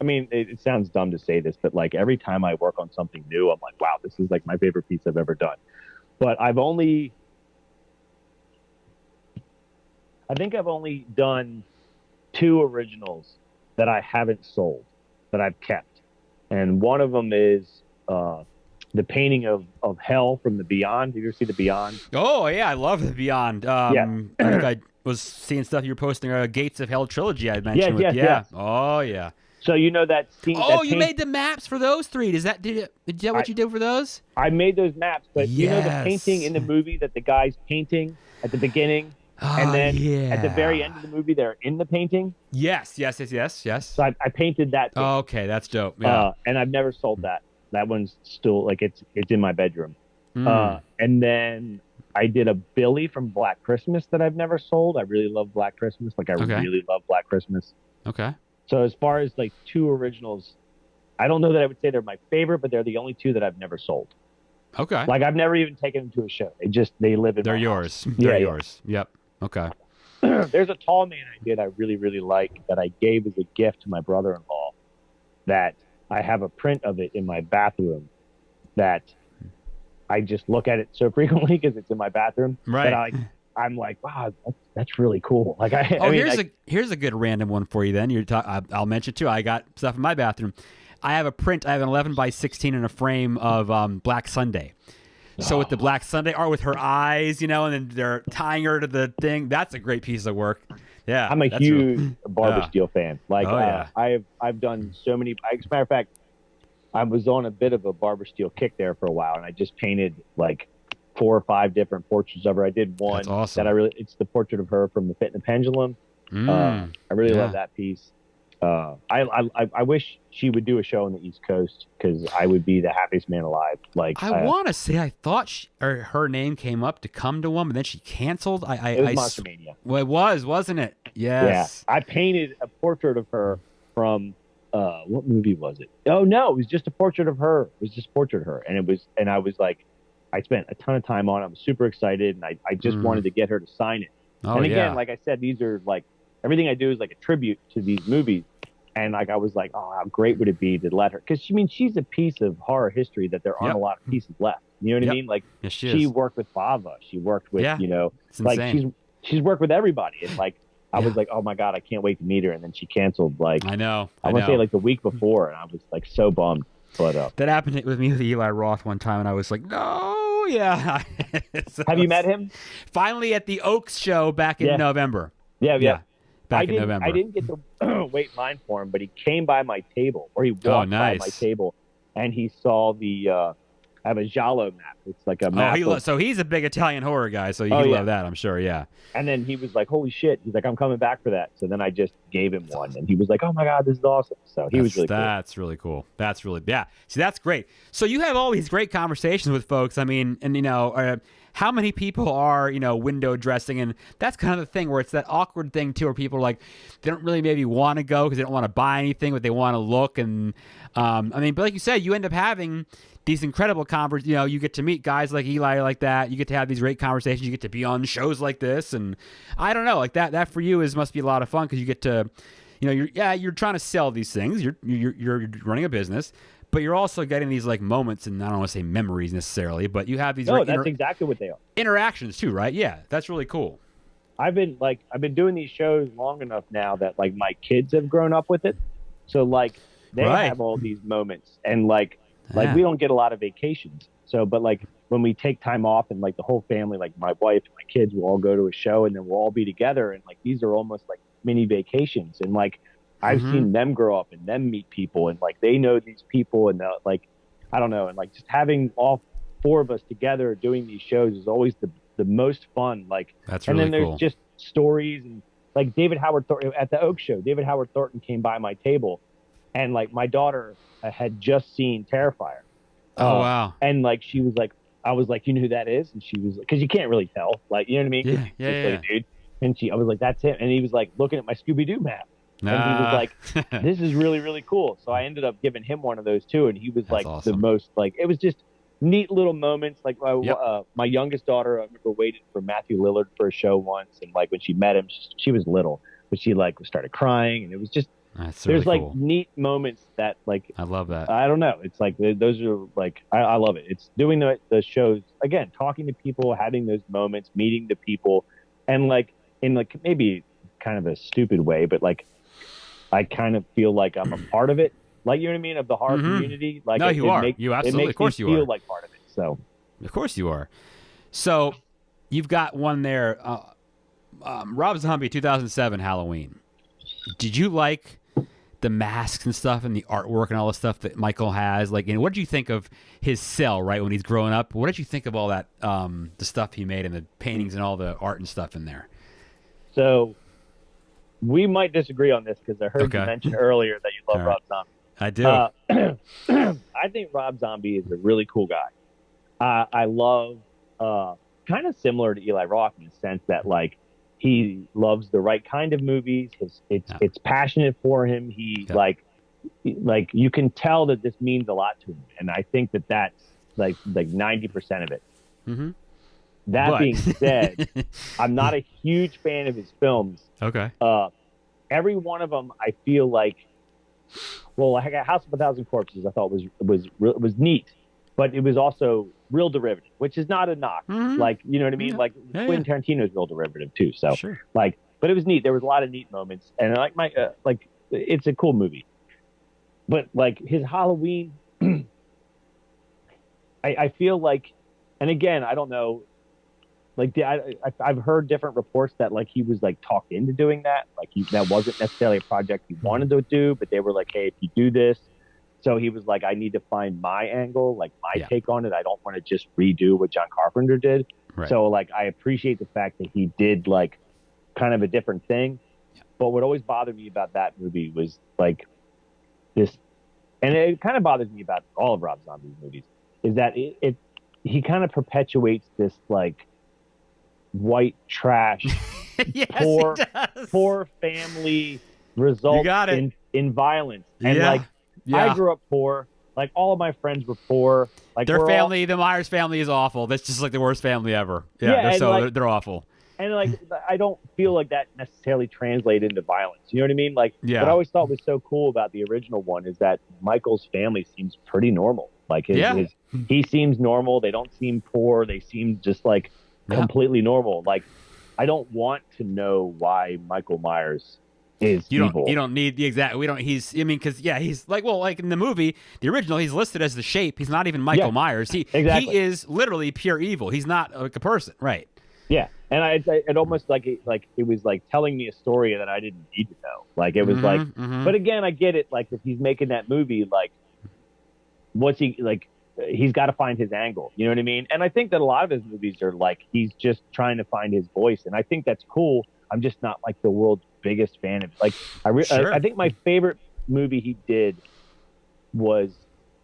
I mean, it sounds dumb to say this, but like, every time I work on something new, I'm like, wow, this is like my favorite piece I've ever done. But I think I've only done 2 originals that I haven't sold, that I've kept. And one of them is the painting of Hell from the Beyond. Did you ever see the Beyond? Oh yeah, I love the Beyond. Yeah. I think I was seeing stuff you were posting. Gates of Hell trilogy I mentioned. Yes. Oh yeah. So you know that scene. Oh, you made the maps for those three. Is that what you did for those? I made those maps, but you know the painting in the movie that the guy's painting at the beginning, and then at the very end of the movie they're in the painting. Yes. So I painted that. Oh, okay, that's dope. Yeah. And I've never sold that. That one's still like it's in my bedroom. And then I did a Billy from Black Christmas that I've never sold. I really love Black Christmas. Like I really love Black Christmas. Okay. So as far as like two originals, I don't know that I would say they're my favorite, but they're the only two that I've never sold. Okay. Like I've never even taken them to a show. They live in. They're yours. They're yours. Yep. Okay. There's a tall man I did I really, really like that I gave as a gift to my brother-in-law that I have a print of it in my bathroom that I just look at it so frequently because it's in my bathroom. Right. That I'm like, wow, that's really cool. Like here's a good random one for you then. I'll mention too. I got stuff in my bathroom. I have a print. I have an 11 by 16 in a frame of Black Sunday. So with the Black Sunday art with her eyes, and then they're tying her to the thing. That's a great piece of work. Yeah, I'm a huge Barbara Steele fan. Like, I've done so many. As a matter of fact, I was on a bit of a Barbara Steele kick there for a while, and I just painted like 4 or 5 different portraits of her. I did one that it's the portrait of her from The Fit and the Pendulum. I really love that piece. I wish she would do a show on the East Coast because I would be the happiest man alive. Like I want to say, I thought her name came up to come to one, but then she canceled. It was Monstermania. Well, it was, wasn't it? Yes. Yeah. I painted a portrait of her from what movie was it? Oh no, it was just a portrait of her. It was just a portrait of her, and I was like, I spent a ton of time on it. I was super excited, and I just wanted to get her to sign it. Oh, and again, like I said, these are like everything I do is like a tribute to these movies. And like I was like, oh, how great would it be to let her? Because she's a piece of horror history that there aren't a lot of pieces left. You know what I mean? Like she worked with Bava. She worked with like she's worked with everybody. And like I was like, oh my god, I can't wait to meet her. And then she canceled. Like I know. I want to say like the week before, and I was like so bummed. But that happened with me with Eli Roth one time, and I was like, no, yeah. Have you met him? Finally at the Oaks show back in November. Yeah. Back in November. I didn't get to wait in line for him, but he came by my table, or he walked by my table, and he saw the I have a Giallo map. It's like a map. So he's a big Italian horror guy, so you love that, I'm sure, yeah. And then he was like, holy shit. He's like, I'm coming back for that. So then I just gave him one, and he was like, oh my God, this is awesome. So he was really cool. That's really cool. That's really, See, that's great. So you have all these great conversations with folks. I mean, and how many people are, window dressing? And that's kind of the thing where it's that awkward thing, too, where people are like, they don't really maybe want to go because they don't want to buy anything, but they want to look. And, but like you said, you end up having these incredible conversations. You get to meet guys like Eli like that. You get to have these great conversations. You get to be on shows like this. And I don't know, like that for you must be a lot of fun because you get to, you're trying to sell these things. You're running a business. But you're also getting these like moments, and I don't want to say memories necessarily, but you have these. No, that's exactly what they are. Interactions too, right? Yeah, that's really cool. I've been doing these shows long enough now that like my kids have grown up with it, so like they have all these moments, and like we don't get a lot of vacations. So, but like when we take time off, and like the whole family, like my wife and my kids, will all go to a show, and then we'll all be together, and like these are almost like mini vacations, and like. I've seen them grow up and them meet people, and like they know these people, and like I don't know, and like just having all 4 of us together doing these shows is always the most fun. Like that's really cool. And then there's just stories, and like David Howard Thornton at the Oak show. David Howard Thornton came by my table, and like my daughter had just seen Terrifier. Oh wow! And like she was like, I was like, you know who that is? And she was like, because you can't really tell, like you know what I mean? Yeah. Dude. And I was like, that's him. And he was like looking at my Scooby Doo map. And he was like, this is really, really cool. So I ended up giving him one of those too. And he was like awesome. The most, like, it was just neat little moments. Like my youngest daughter, I remember waiting for Matthew Lillard for a show once. And like when she met him, she was little, but she like started crying. And it was just, there's like neat moments that like, I love that. I don't know. It's like, those are like, I love it. It's doing the shows, again, talking to people, having those moments, meeting the people. And like, in like maybe kind of a stupid way, but like, I kind of feel like I'm a part of it. like, you know what I mean, of the horror community. Like, no, you are. You absolutely, it makes of course, me you feel are. like part of it. So, of course, you are. So, you've got one there. Rob Zombie, 2007 Halloween. Did you like the masks and stuff and the artwork and all the stuff that Michael has? Like, and what did you think of his cell, right, when he's growing up? What did you think of all that, the stuff he made and the paintings and all the art and stuff in there? So, we might disagree on this because I heard you mention earlier that you love Rob Zombie. I do. I think Rob Zombie is a really cool guy. I love, kind of similar to Eli Roth in the sense that, like, he loves the right kind of movies. It's passionate for him. He like you can tell that this means a lot to him, and I think that that's like 90% of it. Mm-hmm. That being said, I'm not a huge fan of his films. Okay. Every one of them, I feel like, well, like House of a Thousand Corpses, I thought was neat, but it was also real derivative, which is not a knock. Mm-hmm. Like, you know what I mean? Like Quentin Tarantino's real derivative too. So like, but it was neat. There was a lot of neat moments, and like it's a cool movie. But like his Halloween, I feel like, and again, I don't know. Like I've heard different reports that like he was like talked into doing that. Like that wasn't necessarily a project he wanted to do, but they were like, hey, if you do this. So he was like, I need to find my angle, like my take on it. I don't want to just redo what John Carpenter did. Right. So like, I appreciate the fact that he did like kind of a different thing. Yeah. But what always bothered me about that movie was like this, and it kind of bothers me about all of Rob Zombie's movies, is that he kind of perpetuates this like white trash, poor family result in violence. And like, I grew up poor. Like all of my friends were poor. Like their family, the Myers family is awful. That's just like the worst family ever. Yeah, they're awful. And like I don't feel like that necessarily translated into violence. You know what I mean? Like what I always thought was so cool about the original one is that Michael's family seems pretty normal. Like he seems normal. They don't seem poor. They seem just like completely normal. Like I don't want to know why Michael Myers is evil. You don't need the exact. We don't. He's like, well, like in the movie, the original, he's listed as the Shape. He's not even Michael Myers. He is literally pure evil. He's not like a person, right? Yeah, and it almost like it was like telling me a story that I didn't need to know. Like it was but again, I get it. Like if he's making that movie, like what's he like? He's got to find his angle. You know what I mean? And I think that a lot of his movies are like he's just trying to find his voice, and I think that's cool. I'm just not like the world's biggest fan of it. Like I think my favorite movie he did was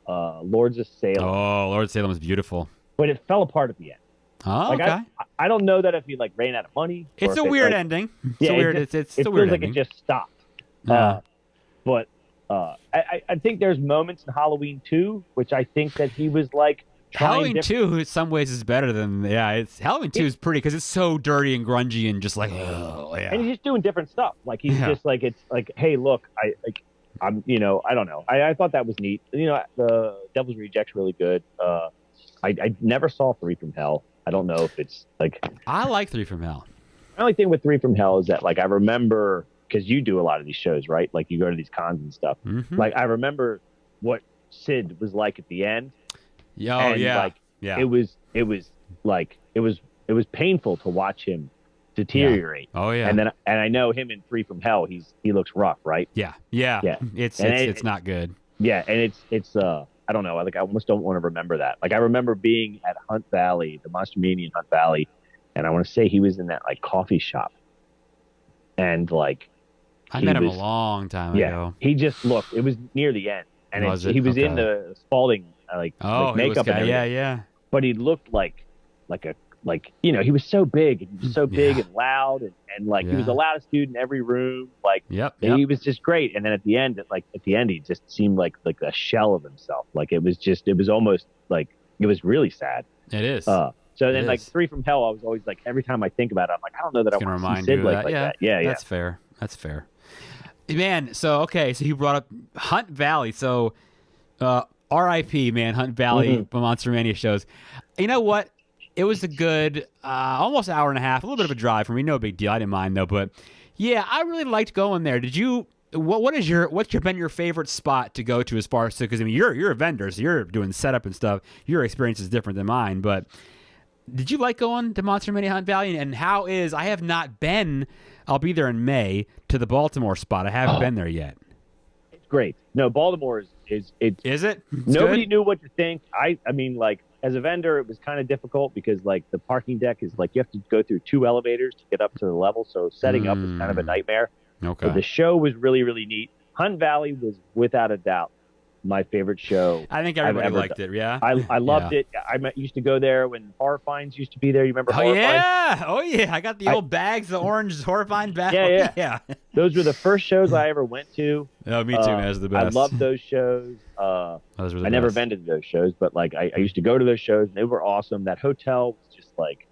Lords of Salem. Oh, Lords of Salem was beautiful, but it fell apart at the end. Oh, like, okay. I don't know that if he like ran out of money. It's a weird ending. It's a weird. It's a weird ending. It just stopped. But I think there's moments in Halloween 2, which I think that he was like. Halloween 2 in some ways is better than Halloween 2 is pretty because it's so dirty and grungy and just like and he's just doing different stuff. Like he's just like it's like, hey, look, I'm I don't know. I thought that was neat. The Devil's Reject's really good. I never saw 3 from Hell. I don't know if it's like I like 3 from Hell. The only thing with 3 from Hell is that like I remember because you do a lot of these shows, right? Like you go to these cons and stuff. Mm-hmm. Like I remember what Sid was like at the end. It was painful to watch him deteriorate. Yeah. Oh yeah. And I know him in 3 from Hell. He looks rough, right? Yeah. It's not good. Yeah, and it's I don't know. Like I almost don't want to remember that. Like I remember being at Hunt Valley, the Monstermania in Hunt Valley, and I want to say he was in that like coffee shop, and like I met him a long time ago. He just looked. It was near the end, and he was in the Spalding. Like makeup and everything. But he looked like he was so big and loud and like he was the loudest dude in every room. Like he was just great. And then at the end he just seemed like a shell of himself. Like it was almost like it was really sad. It is. So then like 3 from Hell, I was always like every time I think about it, I'm like I don't know that I want to see Sid like that. Yeah, that's fair. That's fair. Man, so he brought up Hunt Valley. So R.I.P. man, Hunt Valley Monstermania shows. You know what? It was a good almost hour and a half, a little bit of a drive for me. No big deal. I didn't mind though. But yeah, I really liked going there. Did you what's been your favorite spot to go to as far as, because I mean you're a vendor, so you're doing setup and stuff. Your experience is different than mine, but did you like going to Monstermania Hunt Valley? And how is, I have not been, I'll be there in May, to the Baltimore spot. I haven't been there yet. It's great. No, Baltimore is it? Nobody knew what to think. I mean, like, as a vendor, it was kind of difficult because, like, the parking deck is, like, you have to go through 2 elevators to get up to the level. So setting up was kind of a nightmare. Okay. But the show was really, really neat. Hunt Valley was, without a doubt, my favorite show. I think everybody liked it. Yeah. I loved it. I used to go there when Horror Finds used to be there. You remember Horror Finds? Oh, yeah. I got the old bags, the orange Horror Finds bags. Yeah. Those were the first shows I ever went to. Oh, me too, man. It was the best. I loved those shows. Those were the I never best. vended those shows, but, like, I used to go to those shows, and they were awesome. That hotel was just, like,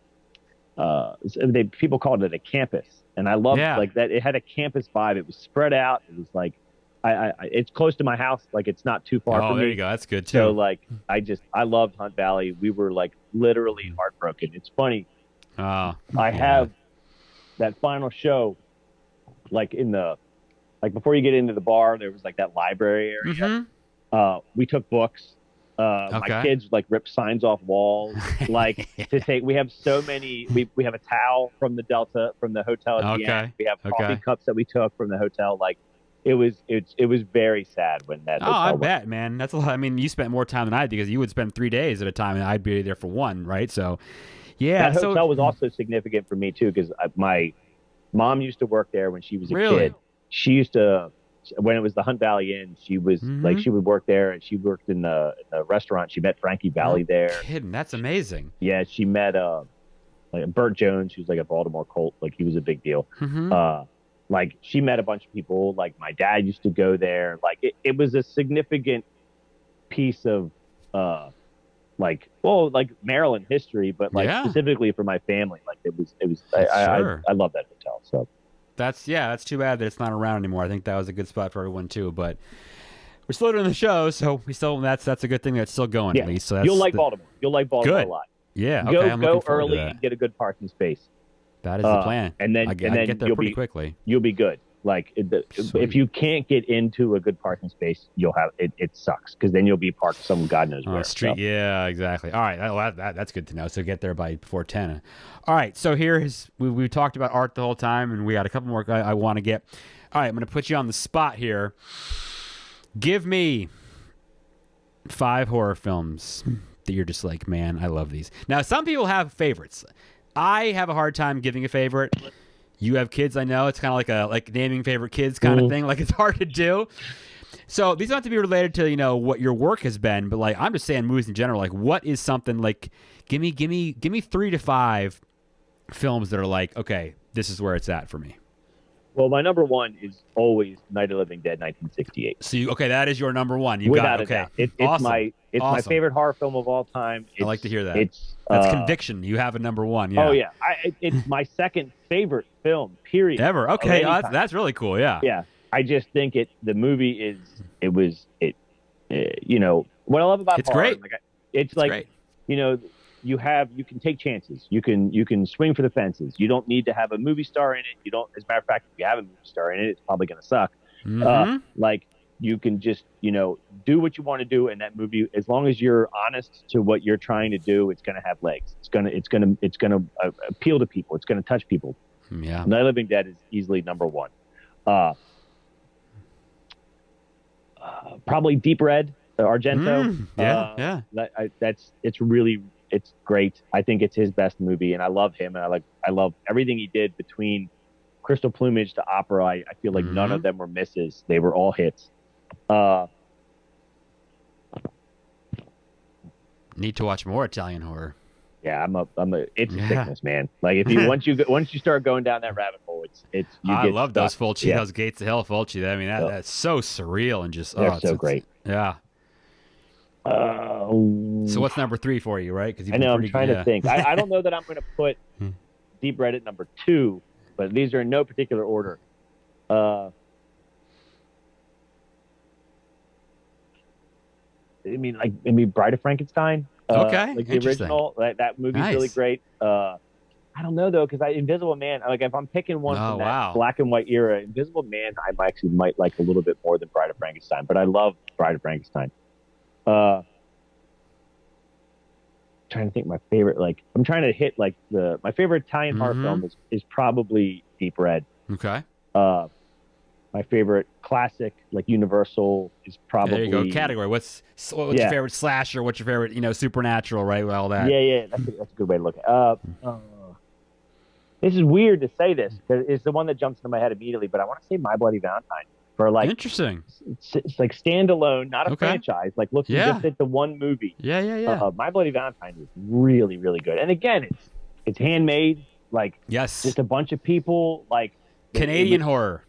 people called it a campus. And I loved, like, that. It had a campus vibe. It was spread out. It was, like, it's close to my house. Like, it's not too far from me. Oh, there you go. That's good too. So, like, I loved Hunt Valley. We were, like, literally heartbroken. It's funny. I have that final show, like, before you get into the bar, there was, like, that library area. We took books. My kids, like, ripped signs off walls. Like, to take, we have so many. We have a towel from the Delta, from the hotel at the end. We have coffee cups that we took from the hotel. Like, it was very sad when that. Oh, I bet, man. That's a lot. I mean, you spent more time than I did because you would spend 3 days at a time, and I'd be there for 1, right? So, yeah. That hotel was also significant for me too because my mom used to work there when she was a kid. She used to, when it was the Hunt Valley Inn, she was like, she would work there, and she worked in the restaurant. She met Frankie Valli there. Kidding, that's amazing. Yeah, she met like Burt Jones, who's like a Baltimore Colt. Like, he was a big deal. Like, she met a bunch of people. Like, my dad used to go there. Like, it was a significant piece of like Maryland history, but, like, specifically for my family. Like, it was I love that hotel. So that's too bad that it's not around anymore. I think that was a good spot for everyone too, but we're still doing the show, so we still, that's a good thing that's still going at least. So you'll like Baltimore. You'll like Baltimore a lot. Yeah. Okay. Go early and get a good parking space. That is the plan. And then get there pretty quickly. You'll be good. Like, if you can't get into a good parking space, you'll have it sucks because then you'll be parked some God knows where. Street. So. Yeah, exactly. All right, that's good to know. So get there before 10. All right. So here's we talked about art the whole time, and we got a couple more I want to get. All right, I'm going to put you on the spot here. Give me 5 horror films that you're just like, man, I love these. Now, some people have favorites. I have a hard time giving a favorite. You have kids, I know. It's kind of like naming favorite kids kind of thing. Like, it's hard to do. So these don't have to be related to, what your work has been, but, like, I'm just saying movies in general. Like, what is something like, give me 3 to 5 films that are like, okay, this is where it's at for me. Well, my number one is always Night of the Living Dead, 1968. So that is your number one. Without a doubt. It's awesome. My favorite horror film of all time. I like to hear that. That's conviction. You have a number one. Yeah. Oh yeah. It's my second favorite film. Period. Ever. Okay. That's really cool. Yeah. Yeah. I just think the movie what I love about it's horror, great. It's great. You can take chances. You can swing for the fences. You don't need to have a movie star in it. You don't. As a matter of fact, if you have a movie star in it, it's probably going to suck. Like, you can just do what you want to do in that movie. As long as you're honest to what you're trying to do, it's going to have legs. It's gonna appeal to people. It's going to touch people. Yeah. Night of the Living Dead is easily number one. Probably Deep Red, Argento. It's great. I think it's his best movie, and I love him, and I love everything he did between Crystal Plumage to Opera. I feel like none of them were misses. They were all hits. Need to watch more Italian horror. Yeah, it's a sickness, man. Like, if you once you start going down that rabbit hole, I love those Fulci, those Gates of Hell Fulci. I mean, that's so surreal and just they're so great. Yeah. So what's number 3 for you, right? Because I know I'm trying to think. I don't know that I'm going to put Deep Red at number 2, but these are in no particular order. Maybe Bride of Frankenstein. Okay, like the original. That movie's really great. I don't know though, because Invisible Man, like if I'm picking one from that black and white era, Invisible Man, I actually might like a little bit more than Bride of Frankenstein, but I love Bride of Frankenstein. Trying to think my favorite, like I'm trying to hit like my favorite Italian horror film is probably Deep Red. Okay. My favorite classic, like Universal, is probably. There you go. Category. What's your favorite slasher? What's your favorite, supernatural, right? All that. Yeah. That's a good way to look at it. This is weird to say this because it's the one that jumps into my head immediately, but I want to say My Bloody Valentine for like. Interesting. It's like standalone, not a franchise. Like looking just at the one movie. Yeah. My Bloody Valentine is really, really good, and again, it's handmade. Like just a bunch of people like. Canadian horror.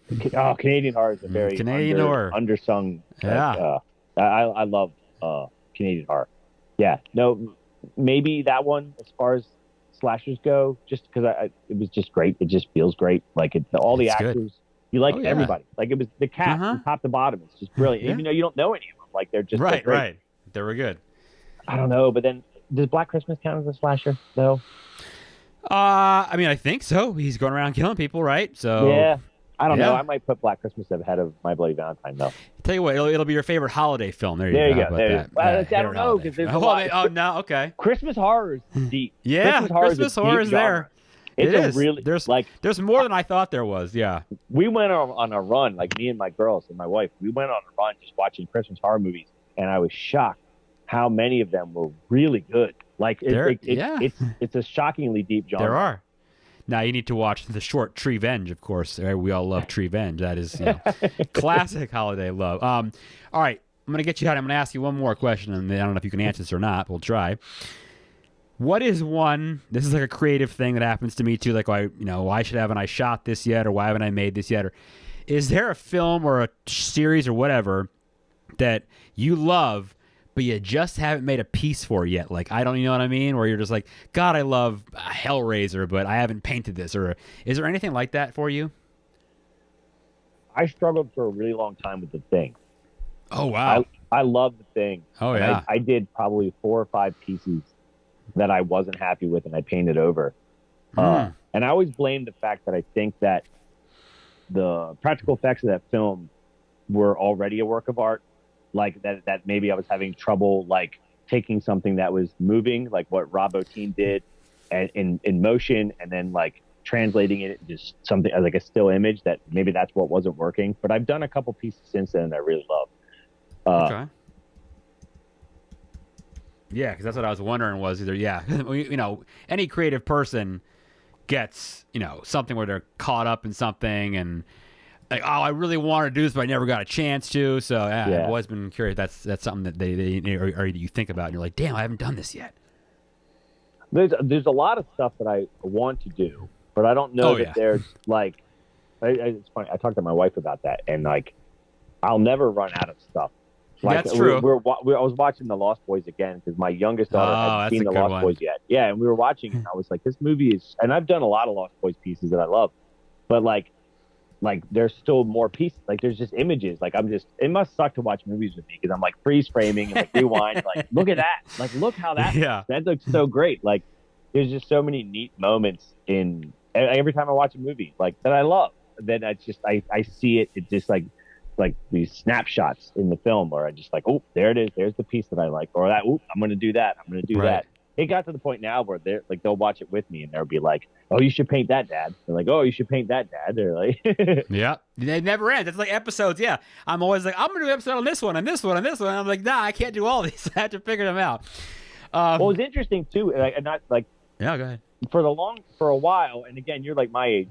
Canadian horror is a very undersung. Yeah. I love Canadian horror. Yeah. No, maybe that one as far as slashers go, just because it was just great. It just feels great. Like all the actors, good. You like everybody. Like it was the cast from top to bottom. It's just brilliant. Even though you don't know any of them, like they're just right. They were good. I don't know, but then does Black Christmas count as a slasher? No. I mean, I think so. He's going around killing people, right? So yeah, I don't know. I might put Black Christmas ahead of My Bloody Valentine, though. Tell you what, it'll be your favorite holiday film. There you go. Well, I don't know because there's a lot. Oh no, okay. Christmas horror is deep. Yeah, Christmas horror is there. It is really there's more than I thought there was. Yeah, we went on a run, like me and my girls and my wife. We went on a run just watching Christmas horror movies, and I was shocked how many of them were really good. Like it's a shockingly deep genre. There are. Now you need to watch the short Treevenge, of course. We all love Treevenge. That is classic holiday love. All right, I'm gonna get you out. I'm gonna ask you one more question, and I don't know if you can answer this or not. We'll try. What is one? This is like a creative thing that happens to me too. Like why haven't I shot this yet, or why haven't I made this yet? Or is there a film or a series or whatever that you love, but you just haven't made a piece for yet? Like, I don't, you know what I mean? Where you're just like, God, I love Hellraiser, but I haven't painted this. Or is there anything like that for you? I struggled for a really long time with The Thing. Oh, wow. I love The Thing. Oh, yeah. I did probably 4 or 5 pieces that I wasn't happy with and I painted over. And I always blame the fact that I think that the practical effects of that film were already a work of art. Like that maybe I was having trouble like taking something that was moving, like what Rob Bottin did, and in motion, and then like translating it just something as like a still image. That maybe that's what wasn't working. But I've done a couple pieces since then that I really love. Okay. Yeah, because that's what I was wondering was either any creative person gets something where they're caught up in something and. Like, I really want to do this, but I never got a chance to. So I've always been curious. That's something that they or you think about, and you're like, damn, I haven't done this yet. There's a lot of stuff that I want to do, but I don't know that there's like. It's funny. I talked to my wife about that, and like, I'll never run out of stuff. Like, that's true. I was watching The Lost Boys again because my youngest daughter hadn't seen The Lost Boys yet. Yeah, and we were watching it, and I was like, this movie is. And I've done a lot of Lost Boys pieces that I love, but like there's still more pieces. Like there's just images. Like it must suck to watch movies with me because I'm like freeze framing and like rewind. Like look at that. Like look how that looks so great. Like there's just so many neat moments in every time I watch a movie like that I love. Then I see it. It just like these snapshots in the film where I just like, oh, there it is. There's the piece that I like, or that. Oh, I'm gonna do that. I'm gonna do that. It got to the point now where they'll watch it with me and they'll be like, oh, you should paint that, Dad. They're like, oh, you should paint that, Dad. They're like, yeah, they never end. It's like episodes. Yeah, I'm always like, I'm gonna do an episode on this one and this one and this one. And I'm like, nah, I can't do all these. I have to figure them out. Well, it's interesting too, and not like yeah, go ahead. For a while, and again, you're like my age.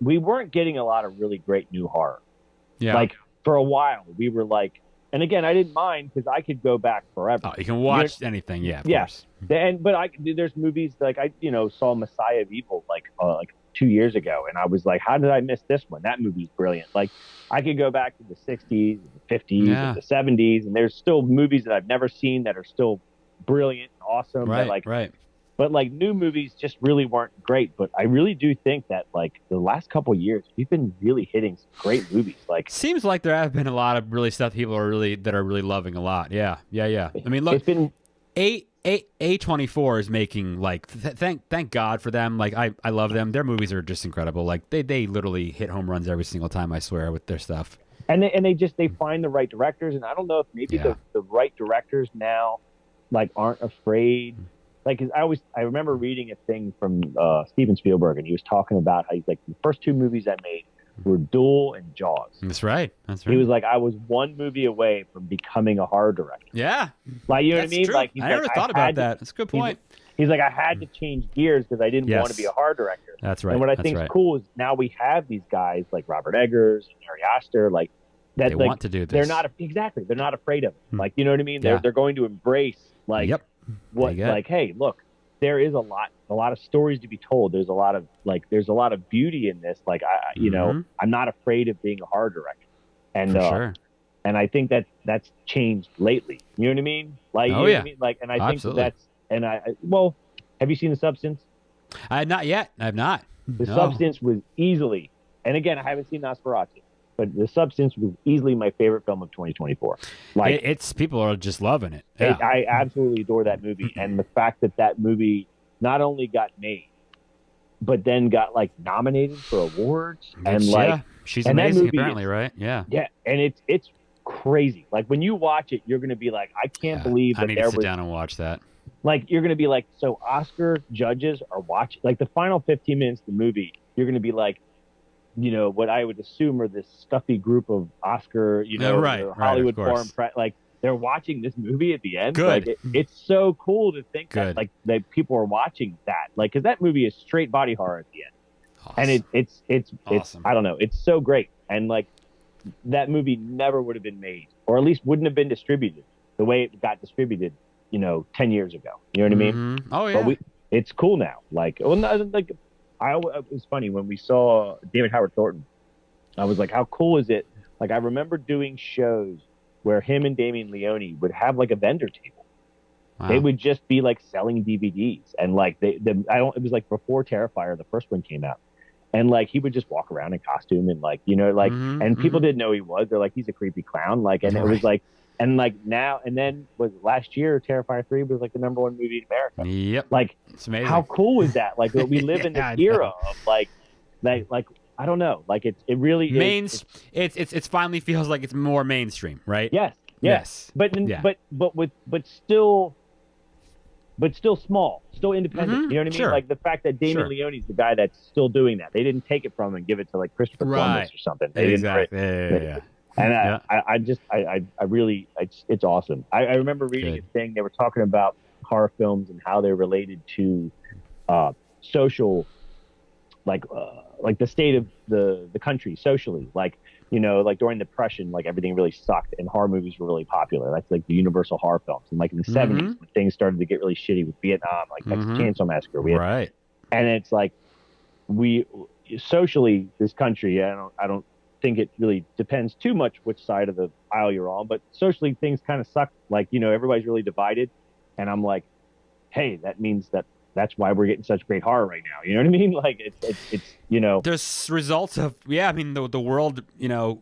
We weren't getting a lot of really great new horror. Yeah, like for a while, we were like. And again, I didn't mind because I could go back forever. Oh, you can watch anything, yeah. Of course. But there's movies like I saw Messiah of Evil like 2 years ago, and I was like, how did I miss this one? That movie's brilliant. Like I could go back to the 60s, the 50s, and the 70s, and there's still movies that I've never seen that are still brilliant, and awesome. Right. But like new movies just really weren't great. But I really do think that like the last couple of years, we've been really hitting some great movies. Like seems like there have been a lot of really stuff people are really loving a lot. Yeah. I mean, look, A24 is making like thank God for them. Like I love them. Their movies are just incredible. Like they literally hit home runs every single time, I swear, with their stuff. And they find the right directors, and I don't know if maybe the right directors now like aren't afraid. Like I remember reading a thing from Steven Spielberg, and he was talking about how he's like, the first two movies I made were Duel and Jaws. That's right. He was like, I was one movie away from becoming a horror director. Yeah. Like, you know what I mean? True. Like, I never thought about that. That's a good point. He's like, I had to change gears because I didn't want to be a horror director. That's right. And what I think is cool is now we have these guys like Robert Eggers and Ari Aster, like that. They like, want to do this. They're not afraid of it. Like, you know what I mean? They're going to embrace like what like, hey, look, there is a lot of stories to be told. There's a lot of beauty in this. Like you know, I'm not afraid of being a horror director. And for sure. And I think that's changed lately. You know what I mean? Like, you know what I mean? Like, and I think have you seen The Substance? Not yet. I have not. The Substance was easily, and again, I haven't seen Nosferatu, but The Substance was easily my favorite film of 2024. Like, it's people are just loving it. Yeah. I absolutely adore that movie, and the fact that movie not only got made, but then got like nominated for awards, and like she's amazing apparently, right? Yeah, and it's crazy. Like when you watch it, you're gonna be like, I can't believe that I need to sit down and watch that. Like you're gonna be like, so Oscar judges are watching like the final 15 minutes of the movie. You're gonna be like, you know, what I would assume are this stuffy group of Oscar, you know, Hollywood foreign press, like they're watching this movie at the end. Good. Like it's so cool to think that like that people are watching that, like, because that movie is straight body horror at the end, and it's awesome. I don't know, it's so great, and like that movie never would have been made, or at least wouldn't have been distributed the way it got distributed, you know, 10 years ago. You know what I mean? Oh yeah. But it's cool now. Like, well, like it was funny when we saw David Howard Thornton. I was like, how cool is it? Like, I remember doing shows where him and Damien Leone would have like a vendor table. Wow. They would just be like selling DVDs, and like it was like before Terrifier, the first one came out, and like he would just walk around in costume and like, you know, like, and people didn't know who he was. They're like, he's a creepy clown, like, and it was like, and like now, and then was last year Terrifier 3 was like the #1 movie in America. Yep, like it's amazing. How cool is that? Like we live in this era of like I don't know, like it really is. It's finally feels like it's more mainstream, right? Yes. But still small, still independent. You know what I mean? Sure. Like the fact that Damien Leone's the guy that's still doing that. They didn't take it from him and give it to like Christopher Columbus or something. They exactly. didn't. And I really, it's awesome. I remember reading a thing. They were talking about horror films and how they're related to social, like the state of the country socially. Like, you know, like during the Depression, like everything really sucked and horror movies were really popular. That's like the universal horror films. And like in the 70s, when things started to get really shitty with Vietnam, like Texas Chainsaw Massacre. And it's like we socially, this country, I don't think it really depends too much which side of the aisle you're on, but socially things kind of suck. Like, you know, everybody's really divided. And I'm like, hey, that means that's why we're getting such great horror right now. You know what I mean? Like it's you know, there's results of I mean the world, you know,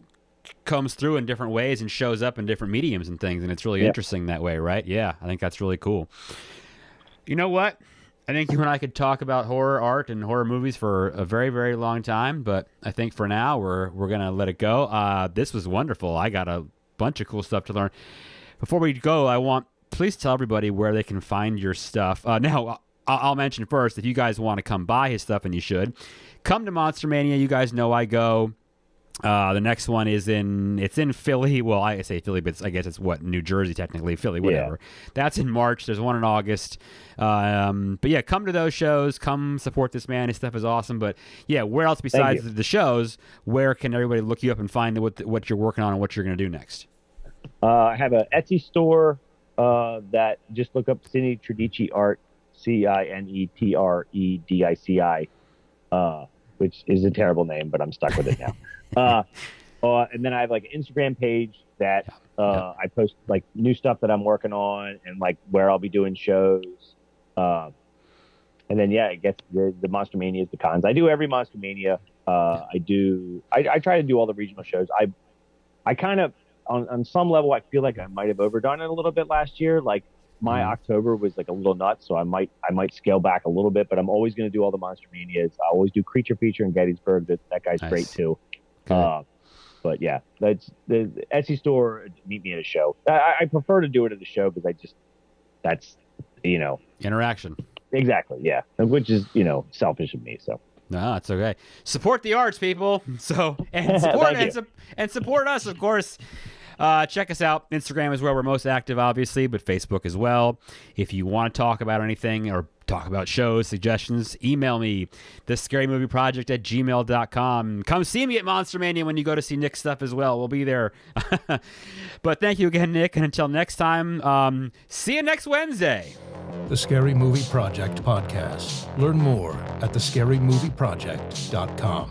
comes through in different ways and shows up in different mediums and things, and it's really interesting that way, right? Yeah, I think that's really cool. You know what? I think you and I could talk about horror art and horror movies for a very, very long time, but I think for now we're gonna let it go. This was wonderful. I got a bunch of cool stuff to learn. Before we go, please tell everybody where they can find your stuff. Now, I'll mention first, if you guys want to come buy his stuff, and you should, come to Monstermania. You guys know I go. The next one is in Philly. Well, I say Philly, but I guess it's New Jersey technically, Philly, whatever. Yeah. That's in March. There's one in August. But yeah, come to those shows. Come support this man. His stuff is awesome. But yeah, where else besides the shows? Where can everybody look you up and find what you're working on and what you're going to do next? I have an Etsy store that just look up CineTredici Art. CineTredici, which is a terrible name, but I'm stuck with it now. And then I have like an Instagram page that I post like new stuff that I'm working on and like where I'll be doing shows. And then I guess the Monstermania is the cons. I do every Monstermania. I try to do all the regional shows. I kind of on some level I feel like I might have overdone it a little bit last year. Like my October was like a little nuts, so I might scale back a little bit, but I'm always going to do all the Monstermanias. I always do Creature Feature in Gettysburg. That guy's great too. But yeah, that's the Etsy store. Meet me at a show. I prefer to do it at a show because that's interaction. Exactly. Yeah, which is selfish of me. So. No, it's okay. Support the arts, people. So and support us, of course. Check us out. Instagram is where we're most active, obviously, but Facebook as well. If you want to talk about anything or talk about shows, suggestions, email me, thescarymovieproject@gmail.com. Come see me at Monstermania when you go to see Nick's stuff as well. We'll be there. But thank you again, Nick, and until next time, see you next Wednesday. The Scary Movie Project podcast. Learn more at thescarymovieproject.com.